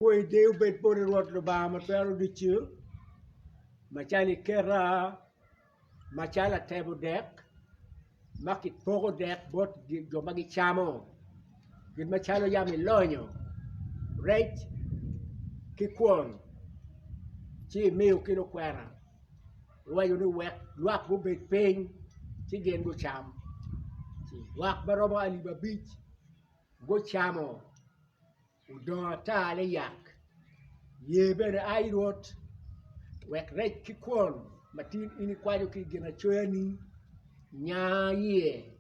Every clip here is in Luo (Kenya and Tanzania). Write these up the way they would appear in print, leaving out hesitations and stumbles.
Poi Deu bet pore rot Lubanga pero di chu. Machali kera, machala table deck, makit pogo deck bot jomagi chamo. Gid machalo yami lonyo. Right? Kikwon. Chi meu kino kwera. Wayo ni wek, luak bu bet ping, chi gen go cham. Wak baroba aliba beach, go chamo. Udon ta le yak. Ye bene ay rot. Wek rek kikwon. Matin ini kwayo ki gina choyani. Nya ye.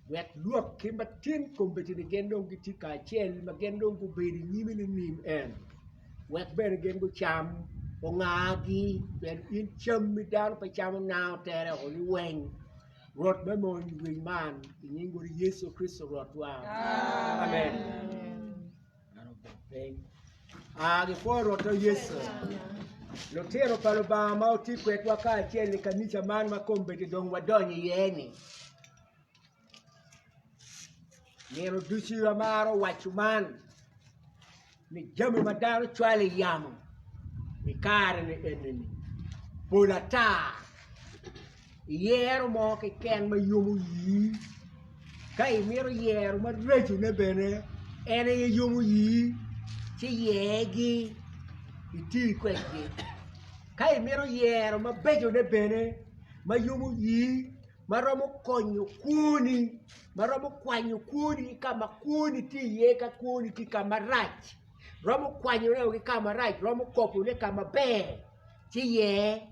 Wek luak ki matin kumbeti ni gendong ki tika chel. Ma gendong ku bedi nyimi ni nim en. Wek bene gen go cham. O ngagi. Ben in cham mi dan pa chamo now tere o li weng. Rot be mo ni man. Inyingo ni Yesu Kricto rot wa. Amen. Agifua roto Yesu. Lutino palubanga mauti kwetwa kacheli kanisa man makombe dong wadonyi yeni. Nero dusi ramaro wachuman. Ni jami madaro chwale yamu. Ni kare ni eneni. Bulata. Yero mo ke ken ma yumu yi. Kai mero yero ma reju ne bene. Ene yumu yi. Chi yegi iti kweki kai mero yero ma bejo ne bene ma yumu yi ma romo konyo kuni ma romo kwanyo kuni kama kuni ti ye ka kuni ti kama rach romo kwanyo ne kama rach romo kopu ne kama be chi ye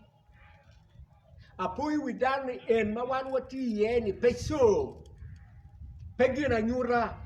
apoi widani en ma wan wati ye ni peso pegina nyura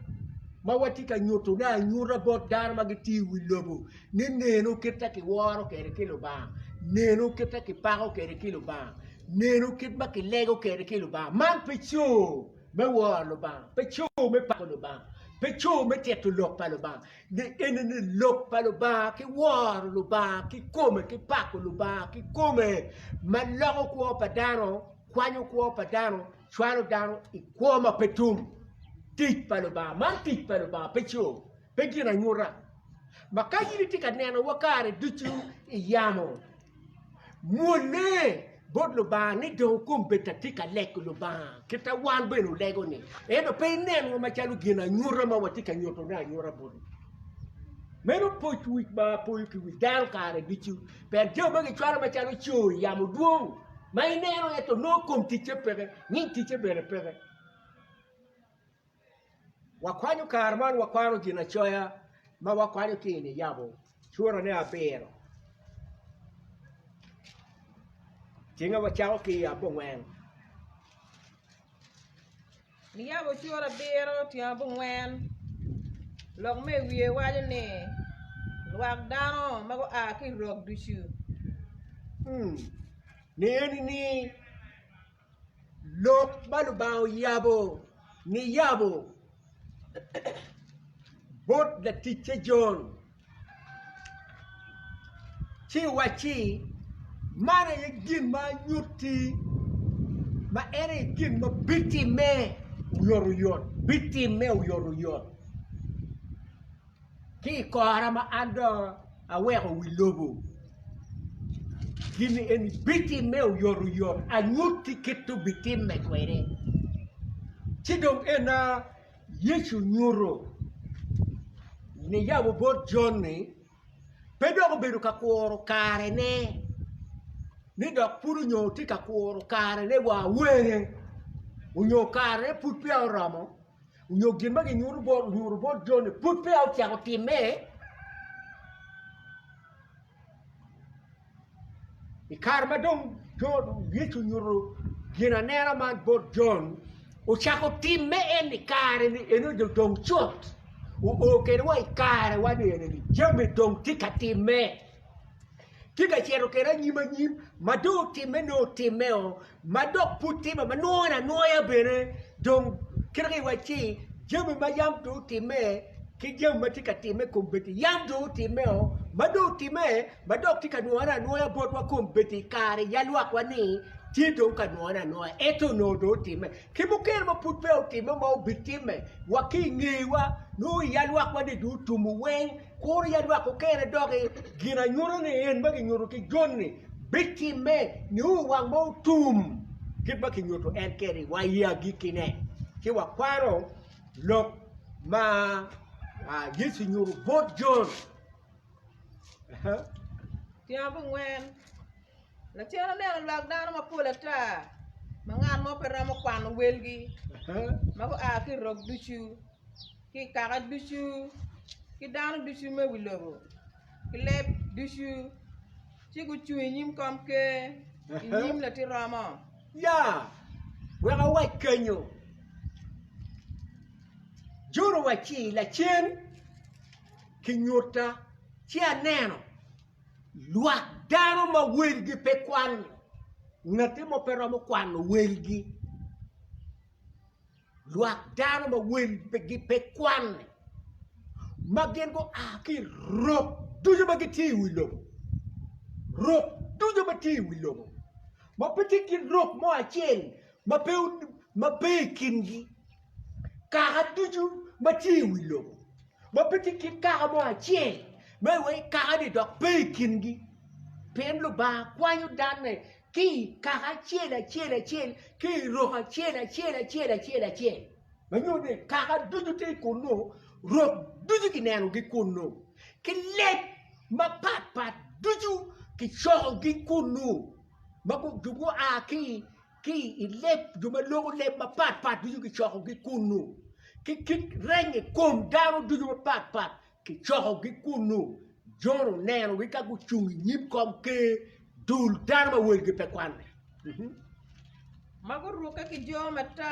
Mawatika nyuto na nyura bot dar magiti wilobo. Neno kita ki waro kere kilo ba. Neno kita ki pago kere kilo ba. Neno kita ki lego kere kilo ba. Man pecho me waro ba. Pecho me pago lo ba. Pecho me teto lok pa lo ba. Ne enene lok pa lo ba. Ki waro lo ba. Ki come ki pago lo ba. Ki come. Malago kuo padano. Kwanyo kuo padano. Chwalo dano. Ikuoma petum. Tit paluba, man tit paluba, pecho, pegina nyura. Makaji tika nena wakare duchu yamo. Mune bodluba ni don kumbeta tika leko luba. Kita wan benu lego ni. Eno pe neno machalu gina nyura mawatika nyoto na nyura bodu. Meno poitu wik ba poitu wik dal kare duchu. Per dio magi chwara machalu chu yamo duong. Mai neno eto no kum tiche pere, ni tiche bere pere. Wakwanyo karman wakwano gina choya ma wakwanyo kini yabo chura ne apero tinga wachao ki yabo ngwen ni yabo chura bero ti yabo ngwen log me wiye waje ne wak dano mago aki rog dushu ni lok balu bao yabo ni yabo bot the teacher John. Chi wachi mana yegin ma nyuti ma ere gin ma biti me uyoruyot biti me uyoruyot ki kora ma ando aweko wilobo gini eni biti me uyoruyot anyuti kitu biti me kwere chidong ena Yecu nyuro ni yabo bot John ni pedo ko bedo ka kuoro kare ne ni dok puru nyoti ka kuoro kare ne wa were unyo kare pupi au ramo unyo gimba gi nyuro bot John ni pupi au tiago time ikarma dong John Yecu nyuro gina nera man bot John o chako time eni kare ni eno dong chot o kere wa kare wa ni jame dong tika time tika chero kere nyima nyim mado time no time o mado puti ma noya noya bene dong kere wa chi jame ma yam do time ki jame tika time kombeti yam do time o mado time mado tika noya bot wa kombeti kare yalwa kwa ni Tito kanona no eto no do time kibuker ma putpe o time ma obitime wakingiwa no yalwa kwa de du tumuwen ko yalwa ko kere doge gina nyuro ne en ba nyuro ki jonni bitime ni wang mo tum kiba ki nyuro en kere wa ya gikine ki wa kwaro lok ma Yecu nyuro bot jon tiang ngwen la tiang ne la dano ma pula ta mangan mo per mo kwan welgi ma ko a ki rog duchu ki kara duchu ki dano duchu me wilobo ki lep duchu ci gu chu nyim kom ke nyim la ti rama ya wa wa kenyo juro wa chi la chen ki nyota chi aneno luak dano ma welgi pe kwan ngate mo pero mo kwan welgi luak dano ma welgi pe kwan magen go aki rop dujo ba giti wilo rop dujo ba ti wilo ma peti ki rop mo achen ma pe kingi ka dujo ma ti wilo ma peti ki ka mo achen ma we ka di dok pe kingi pen lu ba kwanyu dane ki ka chela ki roha chela ma nyode ka dujo te kono rop dujo ki neno ki kono ki let ma pat dujo ki choho ki kono ma ko dugo a ki ilep duma logo lep ma pat dujo ki choho ki kono ki renge kom daro dujo ma pat ki choho ki kono joro neno wi ka gu chung nyip kom ke dul dar ma wel ki pe kwan ma ko ruka ki jo mata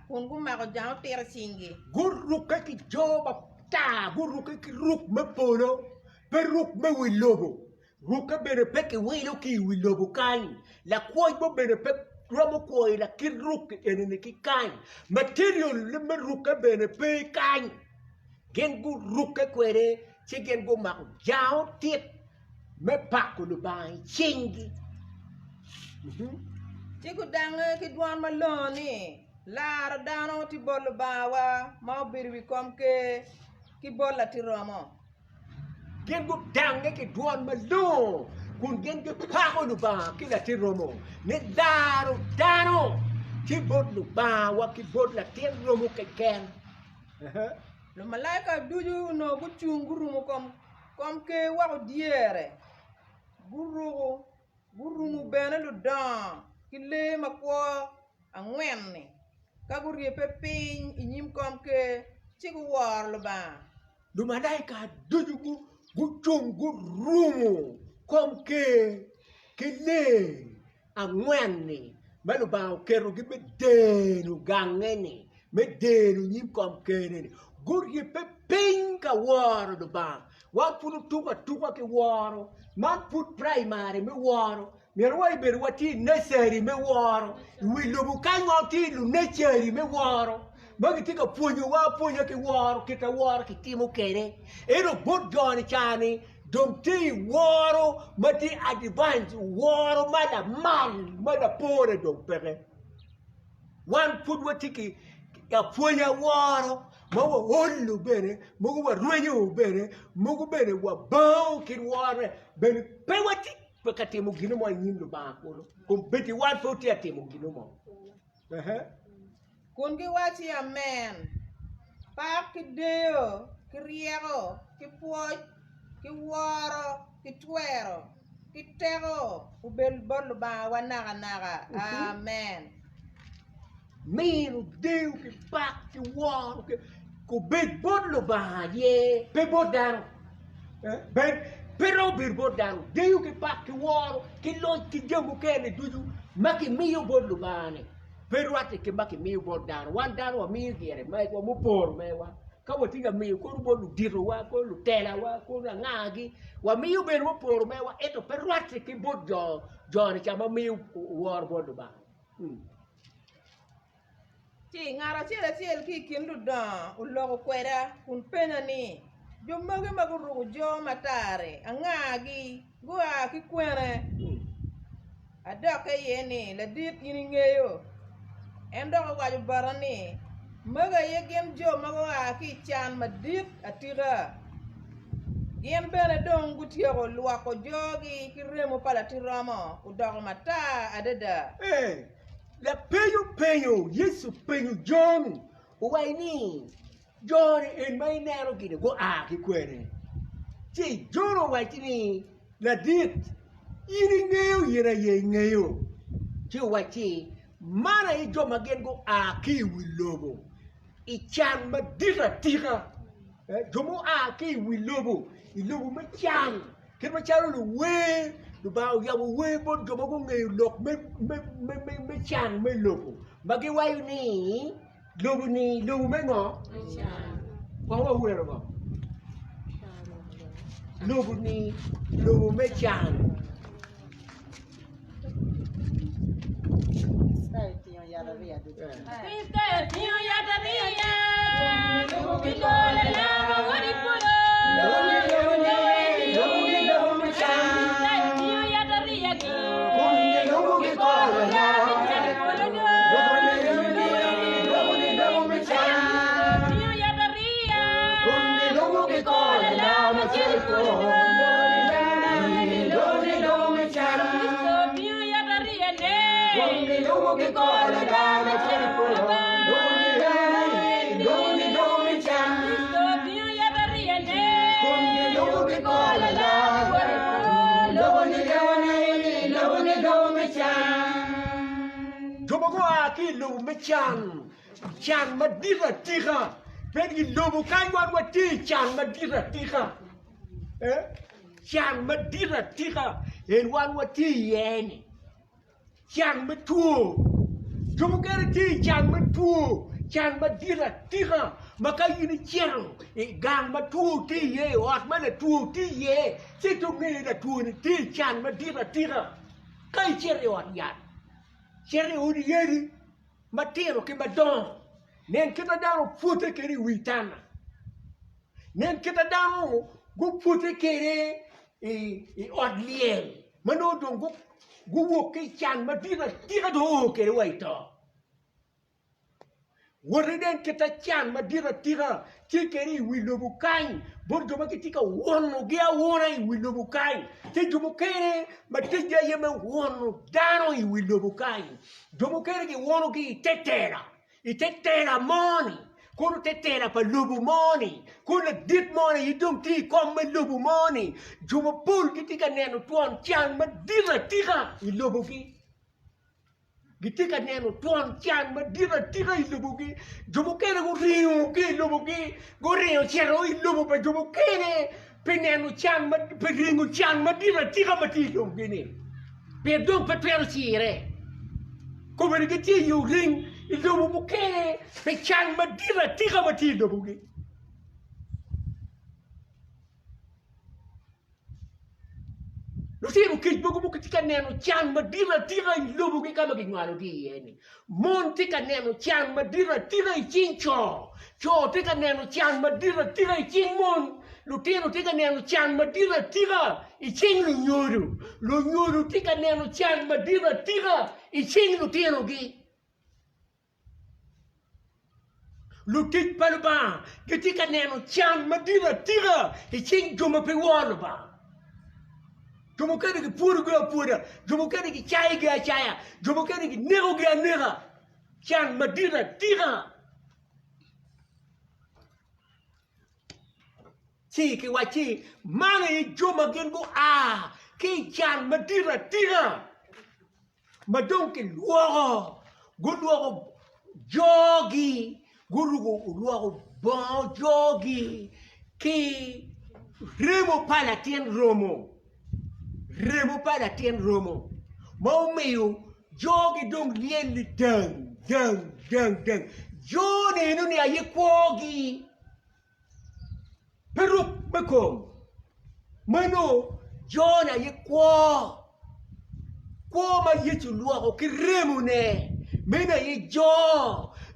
kun gu ma ko jao ter singi guru ka ki jo ba ta guru ka ki ruk me polo pe ruk me wilobo ruka bere pe ki wilo ki wilobo kan la koi bo bere pe romo koi la ki ruk ene ki kan material le me ruka bere pe kan gen gu ruka kwere ci gen gu ma jao tit me pakku lu bai chingi ci ku dang ki dwan ma loni lar dano ti bol bawa ma bir wi kom ke ki bolla ti romo gen gu dange ki dwan ma lo kun gen gu pakku lu ba ki la ti romo ne daro ki bol lu bawa ki bol la ti romo ke ken lo malaika duju no gu chunguru mo kom ke wa diere guru mu bene lu dan ki le ma ko angwen ka gu rie pe pin inyim kom ke ci gu war lo ba lu malaika duju gu chunguru kom ke le angwen ma lu ba kero gi be denu gangeni me denu nyim kom ke ne gurye pe pinka waro do ba wa punu tuba ke waro man put primary me waro mi roi ber wati nursery me waro wi lobu kan ngoti lu nursery me waro magi tika punyo wa punyo ke waro kita waro ki timo kere ero bot jon chani dom ti waro mati advance waro mada pore dom pere one put wati ki ya punya waro mawa hollu bene mogu wa ruenyo bene mogu bene wa bao kin ware bene pewati pekati mo gino mo nyimdo ba ko ko beti wan poti ati mo gino mo kun gi wati amen pa ki deo ki riego ki puoj ki woro ki twero ki tego u bel bol ba wanaga amen minu deu ki pak ki woro ko bet bodlo ba ye pe bodaro ben pero bir bodaro deu ki pak ki woro ki lo ki jemu kene duju maki miyo bodlo ba ne pero ate ki maki miyo bodaro wan daro wa miyo gere mai ko mo por me wa ka wo tiga miyo ko bodlo diro wa ko lu tela wa ko na ngagi wa miyo ber mo por me wa eto pero ate ki bodjo jore chama miyo wor bodlo ba ti ngara ciel ki kindu dan ulogo kwera kun pena ni jo mage rugo jo matare angagi go a ki kwere adok ye ni la dit ini ngeyo endo ko waju barani maga ye gem jo mago a ki chan madit atira gem bere dong gutiyo ko lwa ko jogi ki remo pala tiramo ku dog mata adada la penyo Yesu penyo John wai ni John en mai nero gide go a ki kwere ti John wai ni la dit ini ngeyo yera ye ngeyo ti wai ti mana i jo magen go a ki wilobo I chan madira tira jomo a ki wilobo ilobo ma chan ke ma chalo lu we lu ba ya we bon jomo go ngeyo lok me chan me lobo magi wai ni lobo me ngo kwa wa huero go lobo me chan Yatariya. Lubo kikole la wari pulo. Lubo chan. Yatariya ki. Lubo kikole la wari pulo. Lubo chan. Yatariya. Lubo kikole la wari pulo. Lubo chan. Yatariya ne. Lubo kikole la wari pulo. Jomo aki lobo me chan madira tira pedi lobo kai wan wati chan madira tira chan madira tira en wan wati yeni chan matuo jomo kere ti chan matuo chan madira tira makai ni chen gang matuo ti ye ot mana tuo ti ye situ ni da tuo ni ti chan madira tira kai chere ot yan chere udi yeri matero ke madon nen kita dano fute keri witana nen kita dano go fute kere odliel mano don go wo ke chan madira tira do kere waito wore den kita chan madira tira ti keri wilobukai bordo makitika wono gea wona I wilobukai ti dumokere matija yeme wono dano I wilobukai dumokere ki wono ki tetera money kono tetera pa lubu money kono dit money idum ti komme lubu money dumopul kitika neno tuan chan madira tira I lubuki gitika neno tuan chan madira tira I lubuki dumokere go rio ki lubuki go rio chero I lubu pa dumokere peneno chan pedringo chan madira tira matilo gini perdon patero C.E.R come ne che io ring il dopo buche pe chan madira tira matilo buchi Lutino che buco tika neno chan madira tira il lubo che kama che ngalo di yeni mon tika neno chan madira tira I chincho cho tika neno chan madira tira I chinmon Lutino tika neno chan madira tira I chin lo nyoro tika neno chan madira tira I chin Lutino gi Lutit palba che tika neno chan madira tira I chin joma pe walba Jomo kere ki pura gua pura, jomo kere ki chaya gua chaya, jomo kere ki nero gua nera, chan madira tira. Si ki wachi mana I joma gengo ki chan madira tira. Madon ki luoro, luoro jogi, luoro bon jogi, ki remo palatien romo. Remo para tien romo. Mau meu jogi dong lien li dang. Jone no ni aye kwogi. Peruk bekom. Mano jone aye kwo. Kwo ma Yecu luo ki remo ne. Mena ye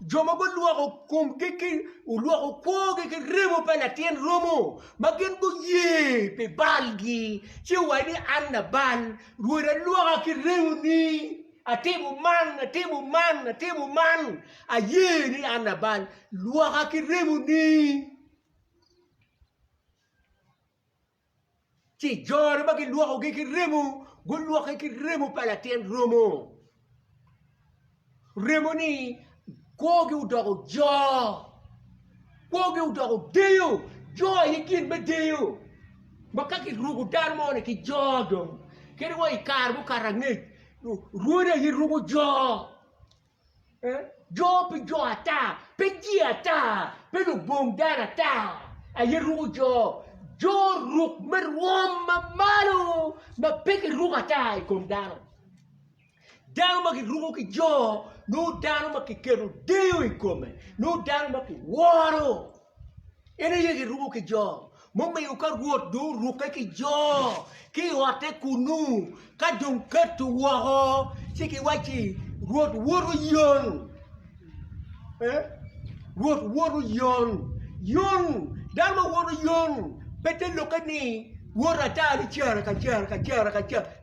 Joma go luo kum kiki luo ko ke remo pa na tien romo magen go ye pe balgi chi wani anna ban ruora luo ki remo ni atimu man a ye ni anna ban luo ki remo ni chi jor ba ki luo ki remo go luo ki remo pa na tien romo remo ni Kogi udogo deo jo hikin be deo makaki rugu darmo ne ki jodo kere wo ikar bu karange rude yi rugu jo jo pe jo ata pe ji ata pe lu bong dara ta ayi rugu jo ruk merwom mamalu ma pe ki rugu ata ikom daro dano ma ki rugu ki jo no dano ma ki kero deo ikome no dano ma ki woro ene ye ki rugu ki jo mo me uka ruot do ruka ki jo ki wate kunu ka dum ketu wo si ki wachi ruot woro yon ruot woro yon dano woro yon pete lokani wora ta ni chara ka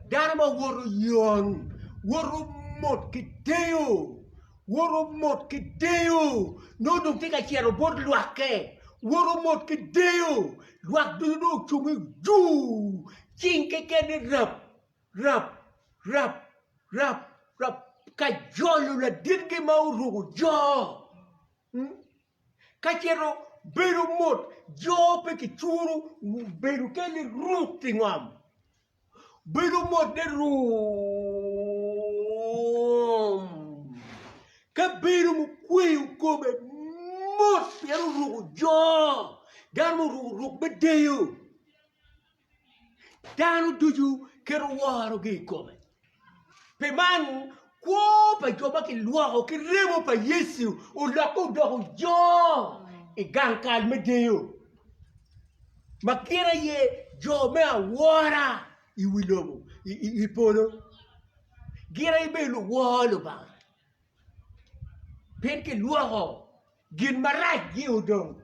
dano ma woro yon woro mot ki deo no dum tika chiaro bod luake woro mot ki deo luak du chungi ju chinke ke rap ka jolu la dirgi mauru jo ka chiaro beru mot jo pe ki churu beru ke li ruk tingam beru mot de Kabiru mukwiu kome mot yaru rugu jo danu rugu bedeyo danu duju kero waro gi kome pe man ko pa joba ki luaro ki remo pa Yecu o lako dogo jo e gankal medeyo makira ye jo me awara I wilobo I polo gira I belu wolo ba pen ke luaro gin maraj gi odong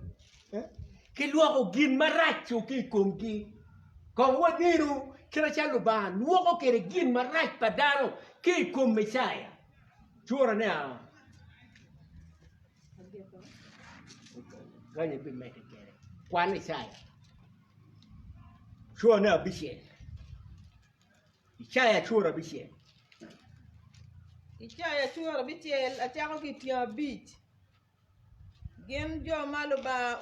ke luaro gin maraj so ki kongi kon wadiru kira chalo ba luaro kere gin maraj padano ki kom mesaya chora ne a gane bi mete kere kwan mesaya chora ne bishe Ichaya chura bishe Ichaya chura bichel achako ki tia beach. Gen jo maluba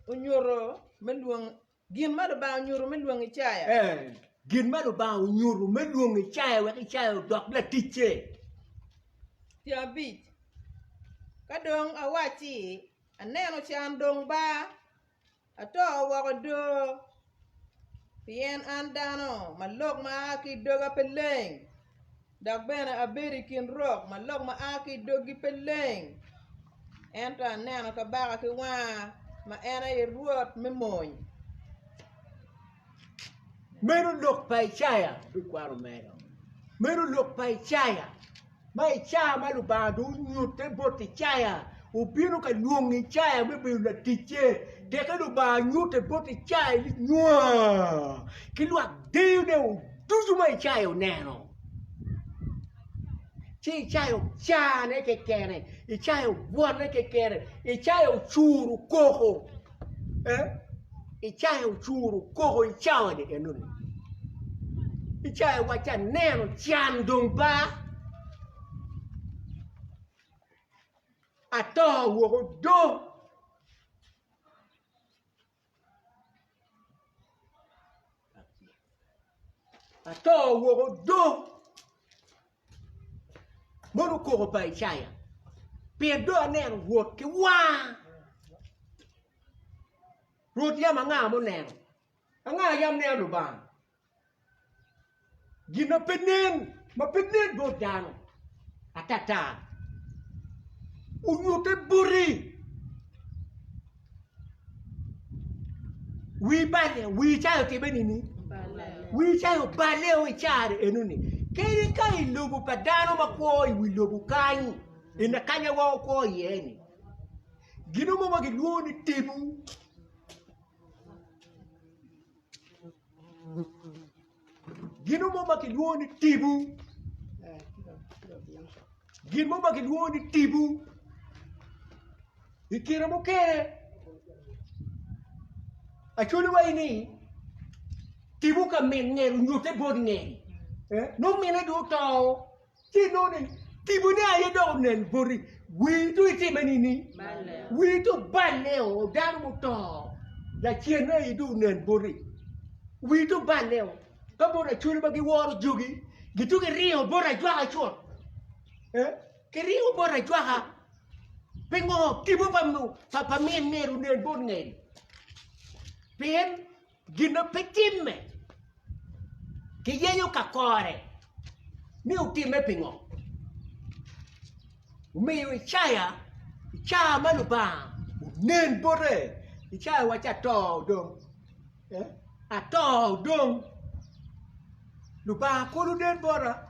unyoro meluang gin maluba unyoro meluang ichaya. Gin maluba unyoro meluang ichaya wa ichaya dok la tiche. Tia beach. Kadong awachi aneno chan dong ba ato wako Pien andano malok ma aki doga peleng dak bena aberi kin rock malok ma aki dogi peleng enta neno ka baka ki wa ma ena I ruot me moñ Meru lok pa ichaya bikwaro meru lok pa ichaya ma ichaya malubando nyute bot ichaya ubinu ka luong ichaya bibiu la tiche Deka do ba nyute boti chai li nyua. Kilua deu ne tuju mai chai o neno. Chi chai o cha ne ke kere. I chai o buon ne ke kere. I chai o churu koko. I chai o churu koko I chai de enuni. I chai wa cha neno chan dong ba. Ato wo do. Ato wo do Mono ko pa ichaya Pierdo anen wot ki wa Rot yam nga mo nen Nga yam ne do ba Gina penen ma penen do dano Atata Unyote buri Wi bale wi chayo te benini We chayo bale o chare enuni. Keri kai lubu padano makoi we lubu kai. ina kanya wa ko yeni gino mo magi luoni tibu gino mo magi luoni tibu gino mo magi luoni tibu ikira mo kere achuli wa ini tibu ka men ngeru nyote bod ngeri no mene do to ti no ni tibu ne aye do nen bori wi to iti manini wi to balle o dar mo to la chien na idu nen bori wi to balle o ka bora chuli ba gi woro jogi gitu ke rio bora jwa chot ke rio bora jwa pengo tibu pa men ngeru nen bod ngeri pen gino petime che io cacore mi ultime pingo mi chaya maluba nen bore chaya wa cha to dong a to dong luba ko lu nen bora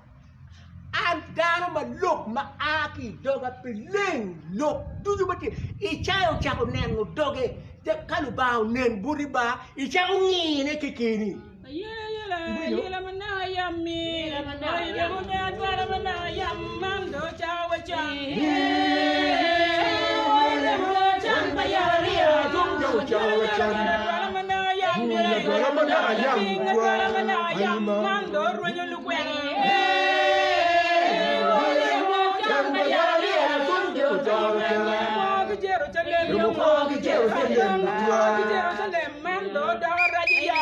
an dano ma lok ma aki doga peleng lok dudu bati chaya cha ko nen doge te kaluba nen buriba chaya ngi ne kekeni Yela mana yammi, yela mana twala mana yamman do chawa chan. Yela mana chan bayariya do chawa chan. Twala mana yammi, twala mana yamman do ronyo lukwen. Yela mana chan bayariya do chawa chan. Gijero Jerusalem man do dawarajiya.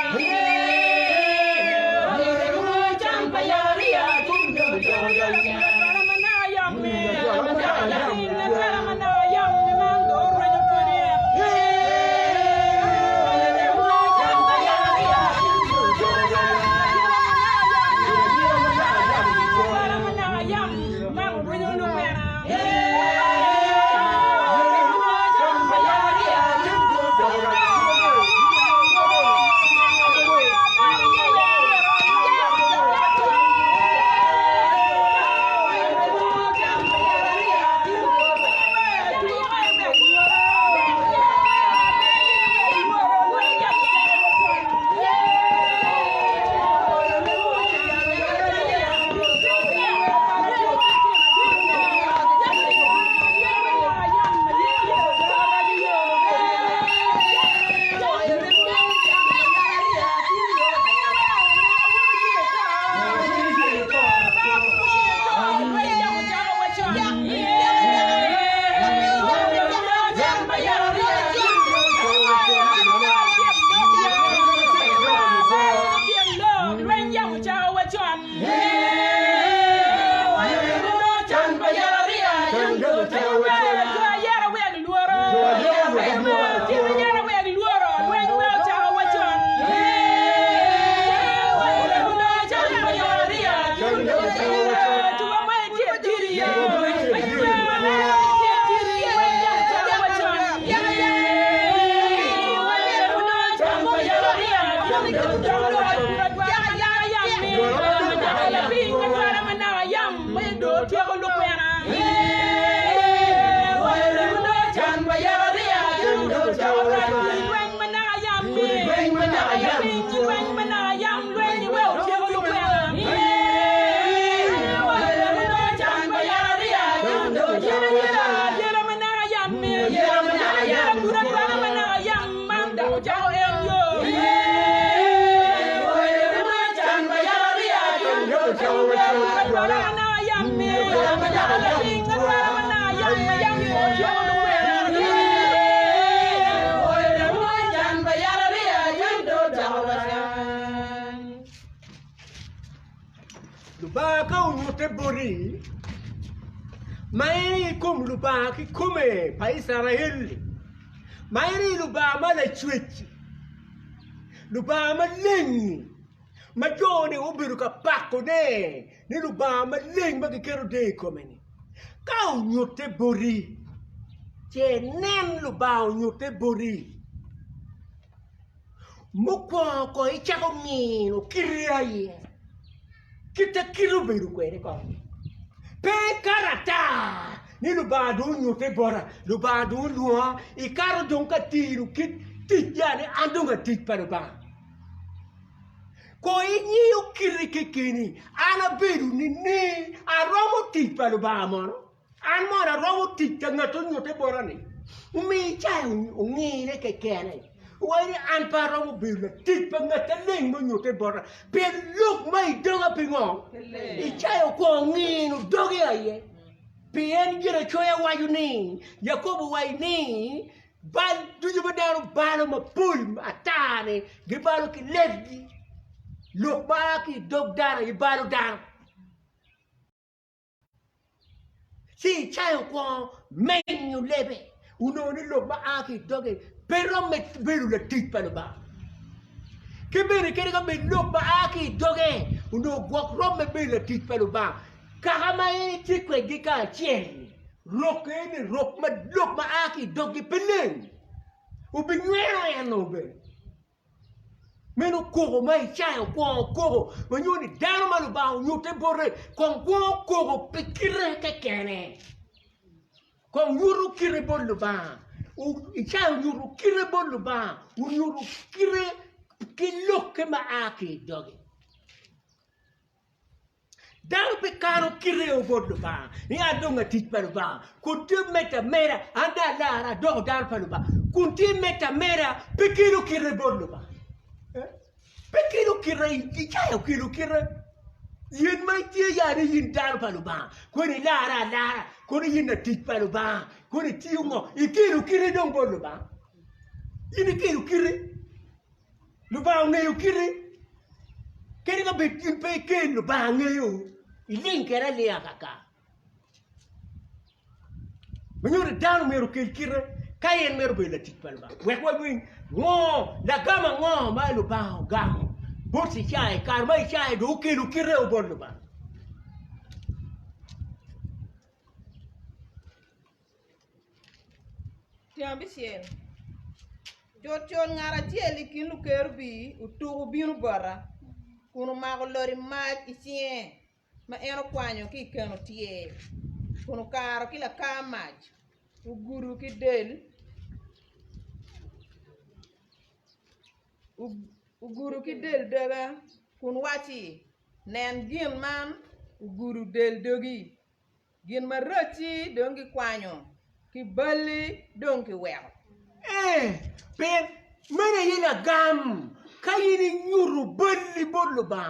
Lubanga unyote bori mai kum lubanga ki kume pa Israeli mai lubama la chwechi lubama lengi majoni ubiru ka pako ne ni lubama lengi ba kero de komeni ka unyote bori che nem lubanga unyote bori mukwa ko ichako mino kiriaye kita kirubiru kwere ko pe karata ni Lubanga nyote bora Lubanga luha ikaro donka tiru kit tijane andunga tikpa Lubanga ko inyi ukiri kikini ana beru ni aromo tikpa Lubanga mono an mona romo tikka ngato nyote bora ni umi chai ungine kekene wani an paro mo bila tikpa ngata ling mo nyote bora pe look mai donga pingo ichayo ko ngino dogi aye pien gira choya wayu ni yakobo wai ni bal duju badaro balo ma pul atane gi balo ki lefgi look ba ki dog dara i balo dara si chayo ko menyu lebe unoni look ba aki doge pero me beru la tikpa ba kebere kere ga me look ba aki doge uno gwok rom me beru la tikpa ba kahama ini tikwe gika cheni roke ini rok ma aki dogi penen ubi nwero ya nobe meno kogo mai chayo kogo manyoni dano malu ba nyote bore kon kogo pikire kekene kon yuru kire bolu ba chayo yuru kire bolu ba yuru kire kiloke ma aki dogi dan pe karo kire o bodo ba ni adonga tikpa ba kunti meta mera anda lara do dar pa ba kunti meta mera pekiro kire bodo ba pekiro kire ikaya kiro kire yin mai tie ya ni yin dar pa ba ko ni lara ko ni yin tikpa ba ko ni tiumo ikiro kire dong bodo ba ini kire lu ba ngeyo kire kere ga betin pe ken lu ba ngeyo ilin kera le akaka menyo dano mero kire kayen mero be la tikpal ba we ko bin ngo la gama ngo ma lu ba gama borsi chai kar mai chai do kire o bon lu ba tiambi sien chon ngara tieli kinu kerbi utugu binu bara kuno mago lori mat isien ma eno kwanyo ki keno tie kuno karo kila kamaj uguru ki del uguru ki del daga kun wati nen gin man uguru del dogi gin ma roti dongi kwanyo ki bali dongi wew pen mene yina gam kayini nyuru bali bolu ba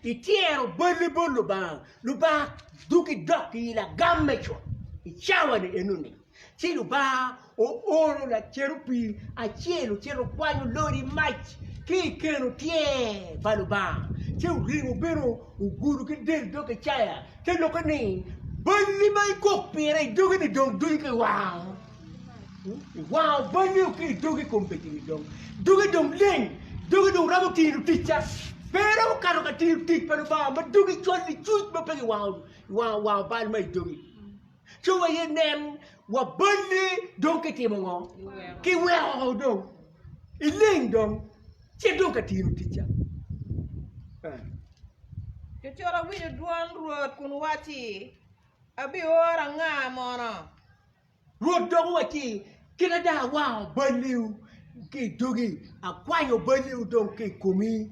itiero bali bolu ba luba duki doki la gammecho ichawa ni enuni ti luba o oro la cherupi a cielo kwanyo lori mach ki keno tie baluba ti ringo bero uguru ki del doki chaya te lokani bali mai kopere doki ni don duki wow bali ki doki kompetini dong ling doki dong ramo tiru ticha pero karo ka tiru tik pero ba ma doki choli chut ma pegi wow bal mai doki chuwa ye nem wa bali doki timongo ki wow dong iling dong che doki tiru ticha chora wiyo duan ruot kun wati abi ora nga mono ruot dong wati kina da wow bali ki dogi akwanyo bali dong ki kumi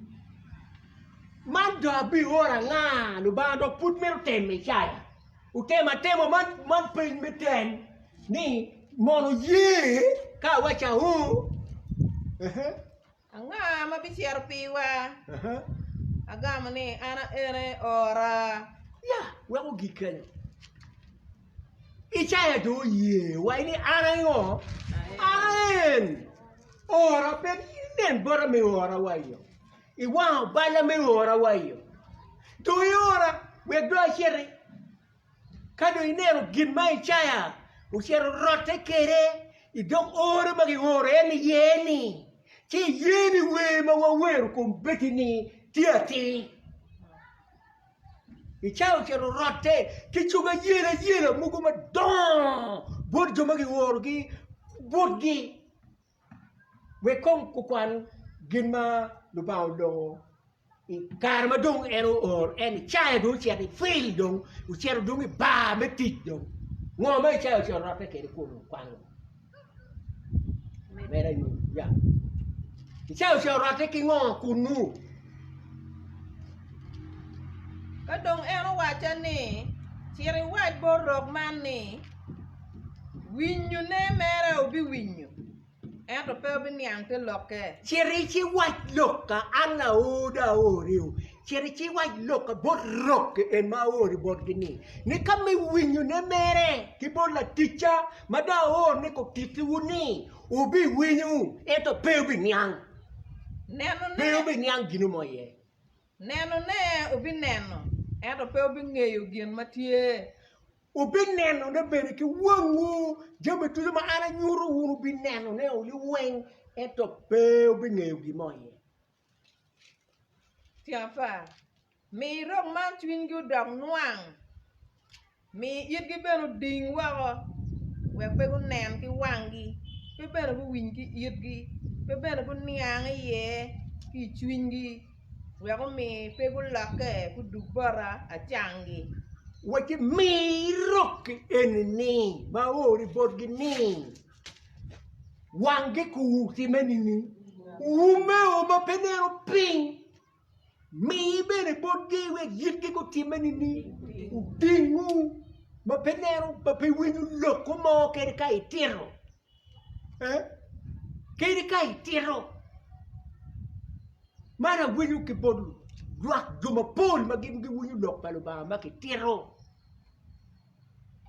man do abi ora nga lu ba do put mero teme chaya utema temo man pin meten ni mono ye ka wacha hu anga ma bisiar piwa agama ni ana ene ora ya wa gikanya ichaya do ye wa ni ana yo aen ora pe nen bora me ora wa yo iwa bala me ora wa yo do ora we do chere kado inero gin mai chaya u chere rote kere I dong ora magi ora eni yeni ti yeni we ma wa weru kon betini tiati I chao chere rote ti chuga yena mugo ma don borjo magi worgi borgi we kon ku kwan gin ma lu baw do I karma dong ero or en chaya do chere fil dong u chere dong ba metit dong Ngo mai chao chao rata ke ko kwang. Mera ni ya. Chao chao rata ke ngo kunu. Ka dong eno wacha ni chiri wach borok man ni winyu ne mere obi winyu ento pe obi niang te loke Chiri chi wach loka ana oda oriu. Chiri chi wach loka borok en ma ori bot gini. Ni kami winyu ne mere ki bot la ticha mada or ne ko titu ni obi winyu eto pe obi niang. neno Pe ne obi niang ginu moye. neno ne obi neno ento pe obi ng'eyo gin matie Ubi neno ne bere ki wangu jame tuzo ma ana nyuru unu bi neno ne uli weng eto pe ubi ng'eyo gimoye. tiafa mi rok man chwiny gi odok nwang mi itgi beno ding wako wek pe gu nen ki wang'gi pe beno gu winy ki itgi pe beno gu niang iye ki chwinygi wek omi pe gu loke ku duk bora achang'gi Waki mi rock enni ma ori bot gini. Wangi ku ti menini. Ume o ma penero ping. Mi bere bot gi we yitki ku ti menini. Udingu ma penero pa pe winyu loko mo kere kai tiro. Kere kai tiro. Mana winyu ki bodu. Duak juma pol ma gim gi winyu lok palu ba ma ki tiro.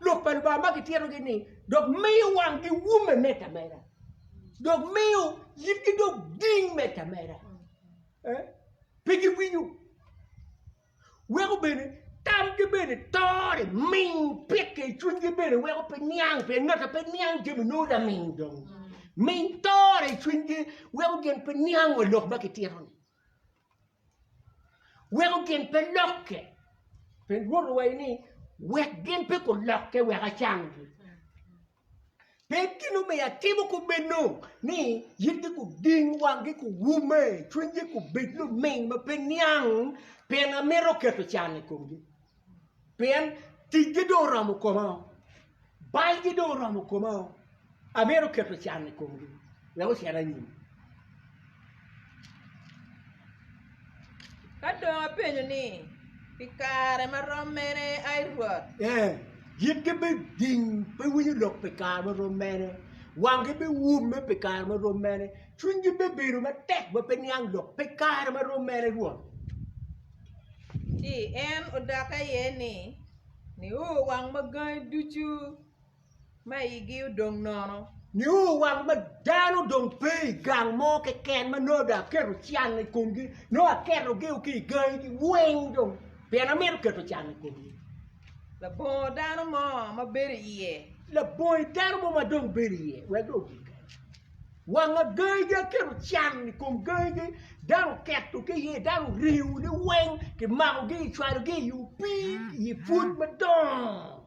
Lok palu ba ma ki tiro gini. Dok miu wang gi wume meta mera. Dok miu yitki dok ding meta mera. Pigi winyu. Wego bene tam gi bene tore ming peke chun gi bene wego pe niang pe ngata pe niang gi no da ming dong. Ming tore chun gi wego gen pe niang wo lok ba ki tiro ni. Wego gen pe lokke. Pe woro wa ni wek gen pe ko lokke wega changi. Pe kinu me ya tibo ku beno ni yitki ku ding wangi ku wume chun gi ku betlu ming ma pe niang pe na mero keto chani kungi. Pen tigi do ramu koma. Bai gi do ramu koma. Amero keto chani kungi. Wego siara nyini. ka dong apenjo ni pi kare marom mere ai ruoth Yitki be ding pe winyu lok pe kar ma romene. Wangi be wume pe kar ma romene. Chungi be biru ma tek ma pe niang lok pe kar ma romene ruon. ti en odaka ye ni o wang magai duchu ma igi odong nono Ni u wang ma dano dong pe gang mo ke ken ma no da keru chan ni kungi. No a keru ge u ki gai ki weng dong. Pe na meru keru chan ni kungi. la bo dano mo ma beri iye La boy dano mo ma dong beri ye. We do ki gai. Wang a gai ge keru chan ni kung gai ge. Dano ketu ke ye dano riu ni weng. Ki mau ge chwa ge yu pi. Ye food ma dong.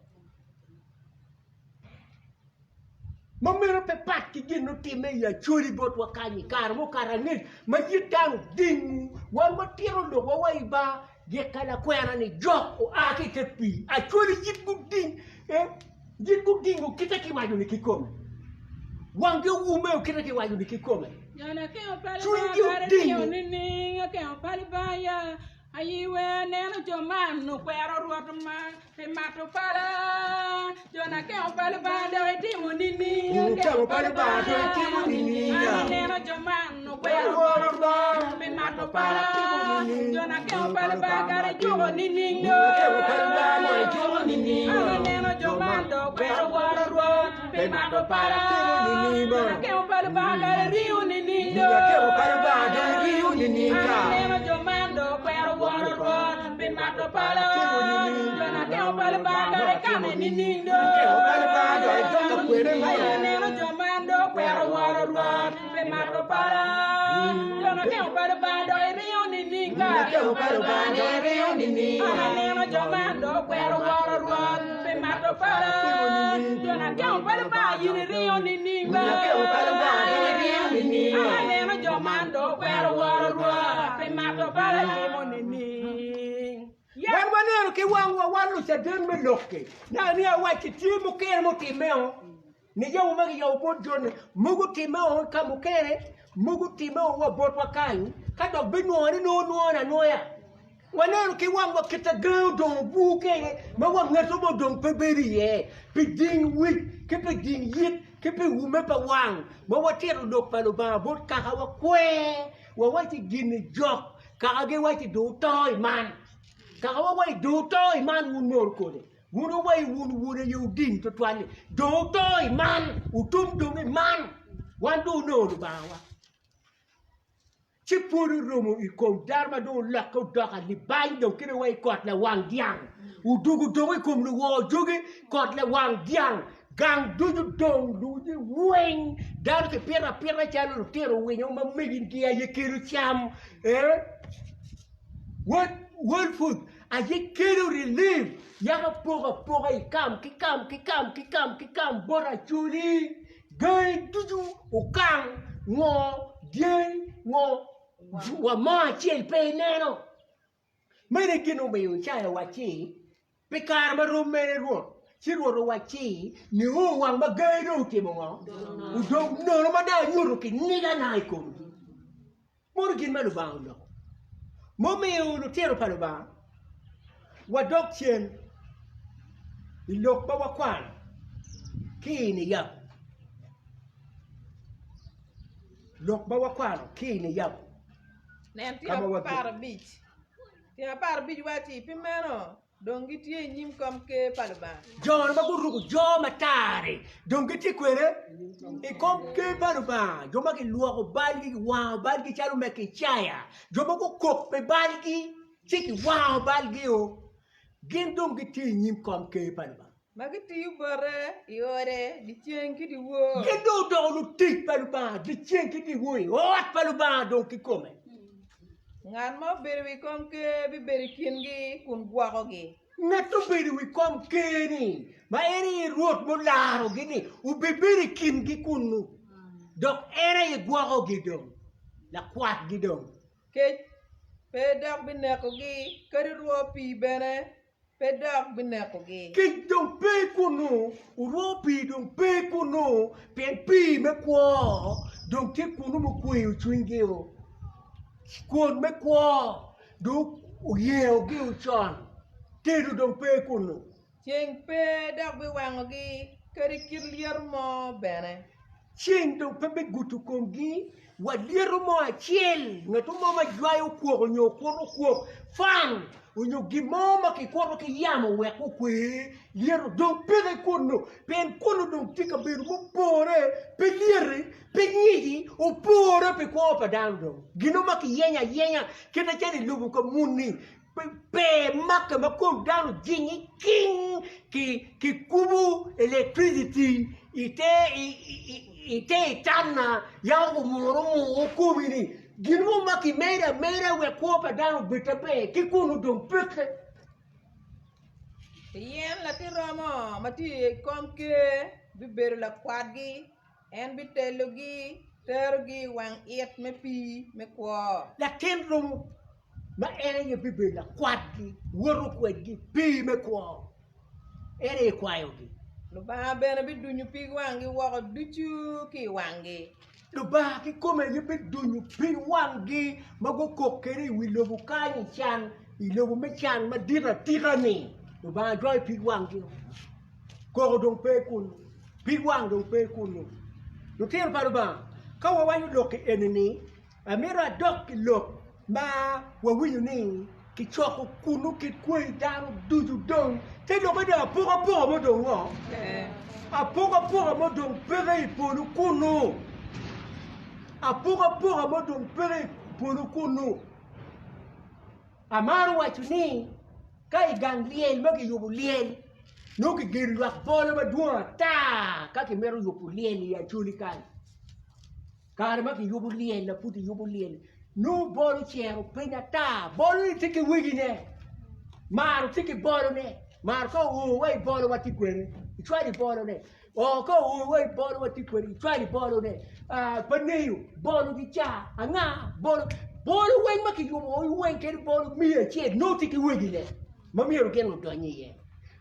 Mamero pe pat ki gin no time ya churi bot wakani kar mo karanit ma yitang ding wan ma tiro lo wa ba ye kala kwena ni jok o aki ke pi a churi yit gu ding yit gu ding o kita ki waju ni kikome wan ge wu me o kita ki waju ni kikome Yana ke opale churi ba gu gare ding yo nini ke opale ba ya ayiwe neno joman no kwero ruoto ma pe mato para jona ke opale ba de timo nini ke opale ba de timo nini neno joman no kwero ruoto ma pe mato para jona ke opale ba gare jogo nini ke opale ba mo jogo nini neno joman do kwero ruoto pe mato para jona ke opale ba gare rio nini ke opale ba de rio nini neno joman do kwero be mato para jona ke opale ba gare kame nini ke opale ba de jogo kwere ma neno jomando kwero be mato para jona ke opale ba do rio nini ke opale ba de rio nini neno jomando kwero be mato para jona ke opale ba yini rio nini ke opale ba de rio nini neno jomando kwero be mato para nini Wan manero ke wa lu sa den me lokke na ni wa ti mo kere mo ti meo ni yo ma yo bo jon mugu ti meo ka mo kere mugu ti meo wa bo wa kan ka do bi no ni no na no ya wana ke wa kita go do bu ke ma wa ngato bo do pe beri ye pe ding wi ke pe ding yit ke pe wu me pa wang ma wa ti do pa lo ba bo ka wa kwe wa ti gin jok ka ge wa ti do toy man ka wa do toy man wu nor ko de wu no wa wu you ding to twani do toy man u tum do man wan do no ba wa ci puru romo I kom darma do la ko doxa li bañ do kene way kot la wang diang u dugu do way kom lu wo joge kot la wang diang gang duju dong duju weng dar ke pera chalo tero wenyo ma megin ki ay kiru cham what food ay kiru relief ya ga poga ikam bora chuli gay duju o kang ngo dien ngo wa ma chiel pe neno mene gino me yo cha wa chi pe kar ma ro mene ro chi ro wa chi ni ho wang ba gai ro ti mo u do no ma da nyuru ki ni ga nai ko mo gin ma lu ba ndo mo me yo lu tero pa lu ba wa dok chen ilok ba wa kwan ki ni ya lok ba wa kwan ki ni ya nen ti par beach ti par beach wati pimeno dongi ti nyim kom ke palba jon ba guru jo matare dongi ti kwere e kom ke palba jo ma ki luo balgi wa balgi charu me ki chaya jo ba ko kok pe balgi ti ki wa balgi o gin dongi ti nyim kom ke palba magiti bore yore di chenki di wo gin do lu ti palba di chenki di wo o palba dongi come ngan mo beri kom ke bi beri kingi kun gwako gi nato beri wi kom keni ma eri ruot mo laro gini u beri kingi kunu dok ere gwako gi dong la kwat gi dong ke pe dok bi neko gi kari ruo pi bene pe dok bi neko gi ke dong pe kunu u ruo pi dong pe kunu pen pi me kwa dong te kunu mo kwe u chwingi o Kuon me kwa du uyeo gi uchon teru dong pe kunu cheng pe dok bi wango gi kari kirlier mo bene cheng dong pe be gutu kongi wa liero mo achiel ngato mo ma jwayo kuo nyo kuo fan unyo gi mo ma ki kuo ki yamo we ku kwe liero dong pe kunu pen kunu dong tika beru mo pore pe liere pe nyigi o pore pe kuo pa dando gino ma ki yenya kena chani lubu ko muni pe maka ma ko dando jingi king ki kubu electricity ite tanna yangu muro mo kubini gino ma ki mera we kuo pa dando bitape ki kunu dong peke yen la ti romo mati kom ke bi beri la kwat gi en bi telo gi ter gi wang iet me pi me kwa la tenrum ma ere ye bibe la kwatgi woru kwatgi pi me kwa ere kwayo gi lu ba bene bi duñu pi wangi wako ducu ki wangi lu ba ki kome ye be dunyu pi wangi mago kokere wi lobu kani chan I lobu me chan ma dira tirani lu ba joy pi wangi ko dong pe kun pi wang dong pe kun lu tier pa lu ba ka wa yu lok enini amira dok lok ma wa wi ni ki choko kunu ki kwe daru duju dong te lo da poga mo dong wo a poga mo dong pere ponu kunu a poga mo dong pere ponu kunu amaru wa tuni kai gang liel ma ki yubu liel no ki gir lak bolo ma duwa ta ka ki meru yubu liel ya chuli kai kar ma ki yubu liel la puti yubu liel no bolo chero pena ta bolo ni tiki wigi ne maru tiki bolo ne mar ko o wai bolo wati kwere try the bolo ne o ko o wai bolo wati kwere try the bolo ne paneyu bolo di cha anga bolo wai ma ki yubu o wai ke bolo mi e che no tiki wigi ne mamiro gen udonyi ye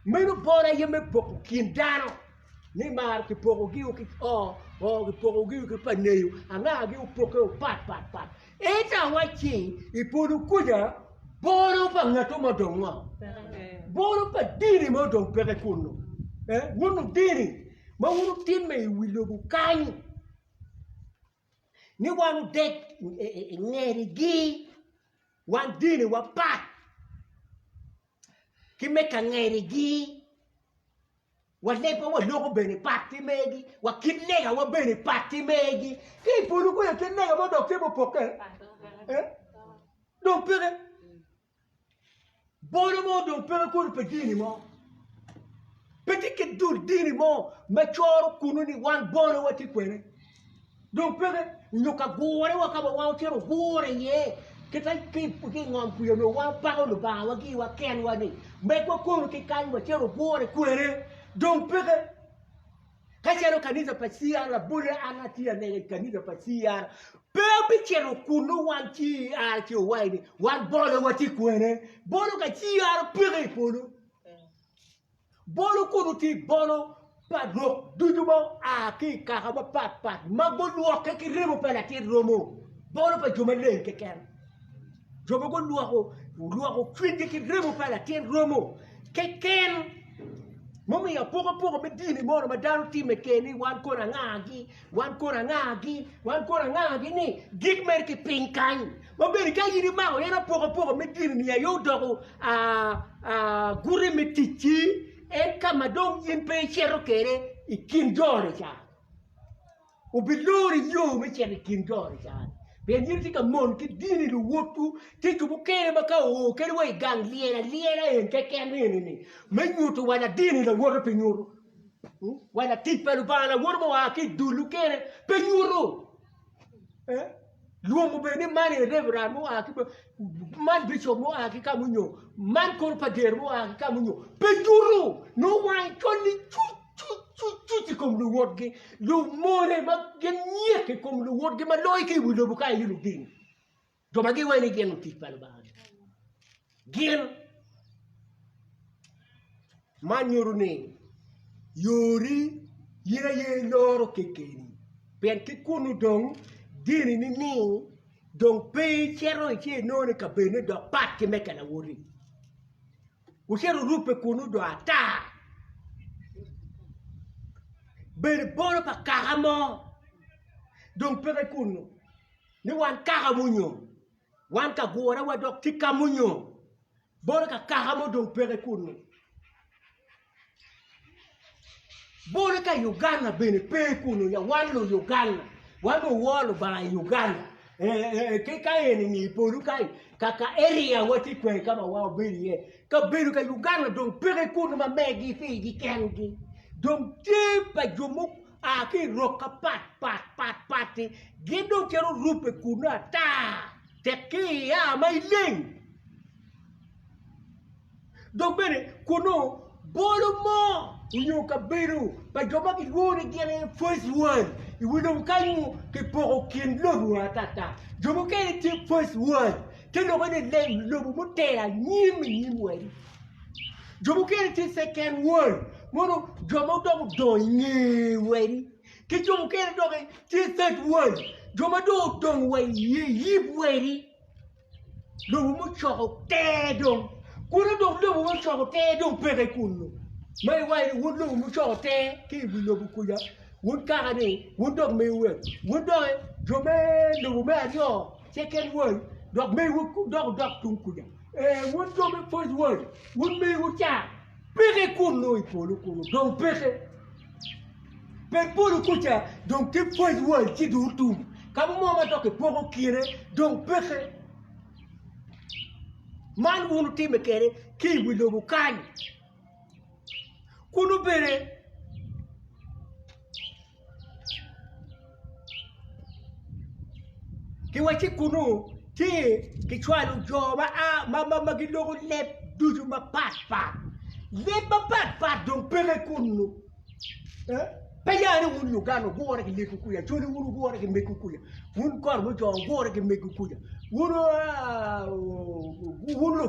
meno bora ye me poko kindano ni mar ki poko giu ki ki poko giu ki paneyo anga gi poko pat eta wachi ipudu kuja boro pa ngato modongo boro pa diri modong pere kuno wunu diri ma wunu timme wilobu kanyi ni wanu dek ngeri gi wan diri wa pat ki meka ngeri gi wa lepa wa loko bene pati megi wa kinega wa bene pati megi ki pulu ko kinega mo do tebo poke donc pere bono mo donc pere ko pe dini mo petit que dur dini mo ma choro kunu ni wan bono wati kwene donc pere nyoka gore wa ka wa chero gore ye kita ki ngom ku yo no wa pa no ba wa ki wa ken wa ni me ko ki kan wa chero gore kwene donc pere kachero kanisa pa C.E.R la bule anatia ne kanisa pa C.E.R pepe chero kunu wan C.E.R ki waini wan bono wati kwene bono ka C.E.R pere polo bono kunu ti bono pa ro dudumo ki ka ba pat ma bono ka ki remo pa la ti romo bono pa joma len ke ken joma go luako kwindi ki remo pa la ti romo ke ken Mami ya poko me dini mono madaro ti me keni wan kona ngagi ni gik mer ki pinkan maberi ka yiri mago yana poko me dini ni ya yo dogo gure me tichi en kama dom yin pe chero kere ikin dore cha ubilori yo me chere ikin dore cha ben yiri ka mon ki dini lu wotu ti ku kere maka o kere wai gang liera en ke ken ni me nyutu wala dini la woto pe nyuru wala tipelu bana woto mo aki dulu kere pe nyuru luomo be ni mani revra mo aki man bicho mo aki kamunyo man ko pader mo aki kamunyo pe nyuru no wai koni chuti comme le wodge lu mone ma gen nyeke comme le wodge ma loy ke bu do kay lu din do ma gi wani gen ti pal ba gen ma nyuru ne yori yira ye loro kekeni pen ke kunu dong dini ni dong pe chero che none ka bene do pat ke meka la wori u chero rupe kunu do ata bere bono pa karamo donc pere kuno ni wan karamunyo wan ka gora wa dok tikamunyo bono ka karamo donc pere kuno bono ka Uganda bene pe kuno ya wan lo Uganda wan lo wolo ba Uganda ke ka ni polu kai ka area wati kwen kama wa beri ka beru ka Uganda donc pere kuno ma megi fi di kengi donc tipa jumuk aki roka pat gido kero rupe kuna ta teki ya mailing donc bene kuno bolo mo unyuka beru pa joma ki gori gene first one iwudo kanyu ke poro kin lobu atata jomo ke ti first one teno bene le lobu mutera nyimi wari jomo ke ti second one mono jomo do nyi wari ke jomo ke do ti third one jomo do wari yi wari lobu mo choko te do kuno do lobu mo choko te do pere kuno mai wai wun lobu mo choko te ki lobu kuya wun ka ni wun do me we wun do jome lobu me ajo second one do me wu do tun kuya wun do me first one wun me wu cha pere kuno ipolo kuno donc pere polo kucha donc ti first one ti do tum kama mo ma to ke poko kire donc pere man wunu ti me kere ki wi lobu kan kuno bere ki wachi kuno ti ki chwalu joba ma gi logo lep duju ma pat donc pere kuno Payani un Ugano gore ke lekukuya, Johnny un gore ke mekukuya, un kormo jo gore ke mekukuya, un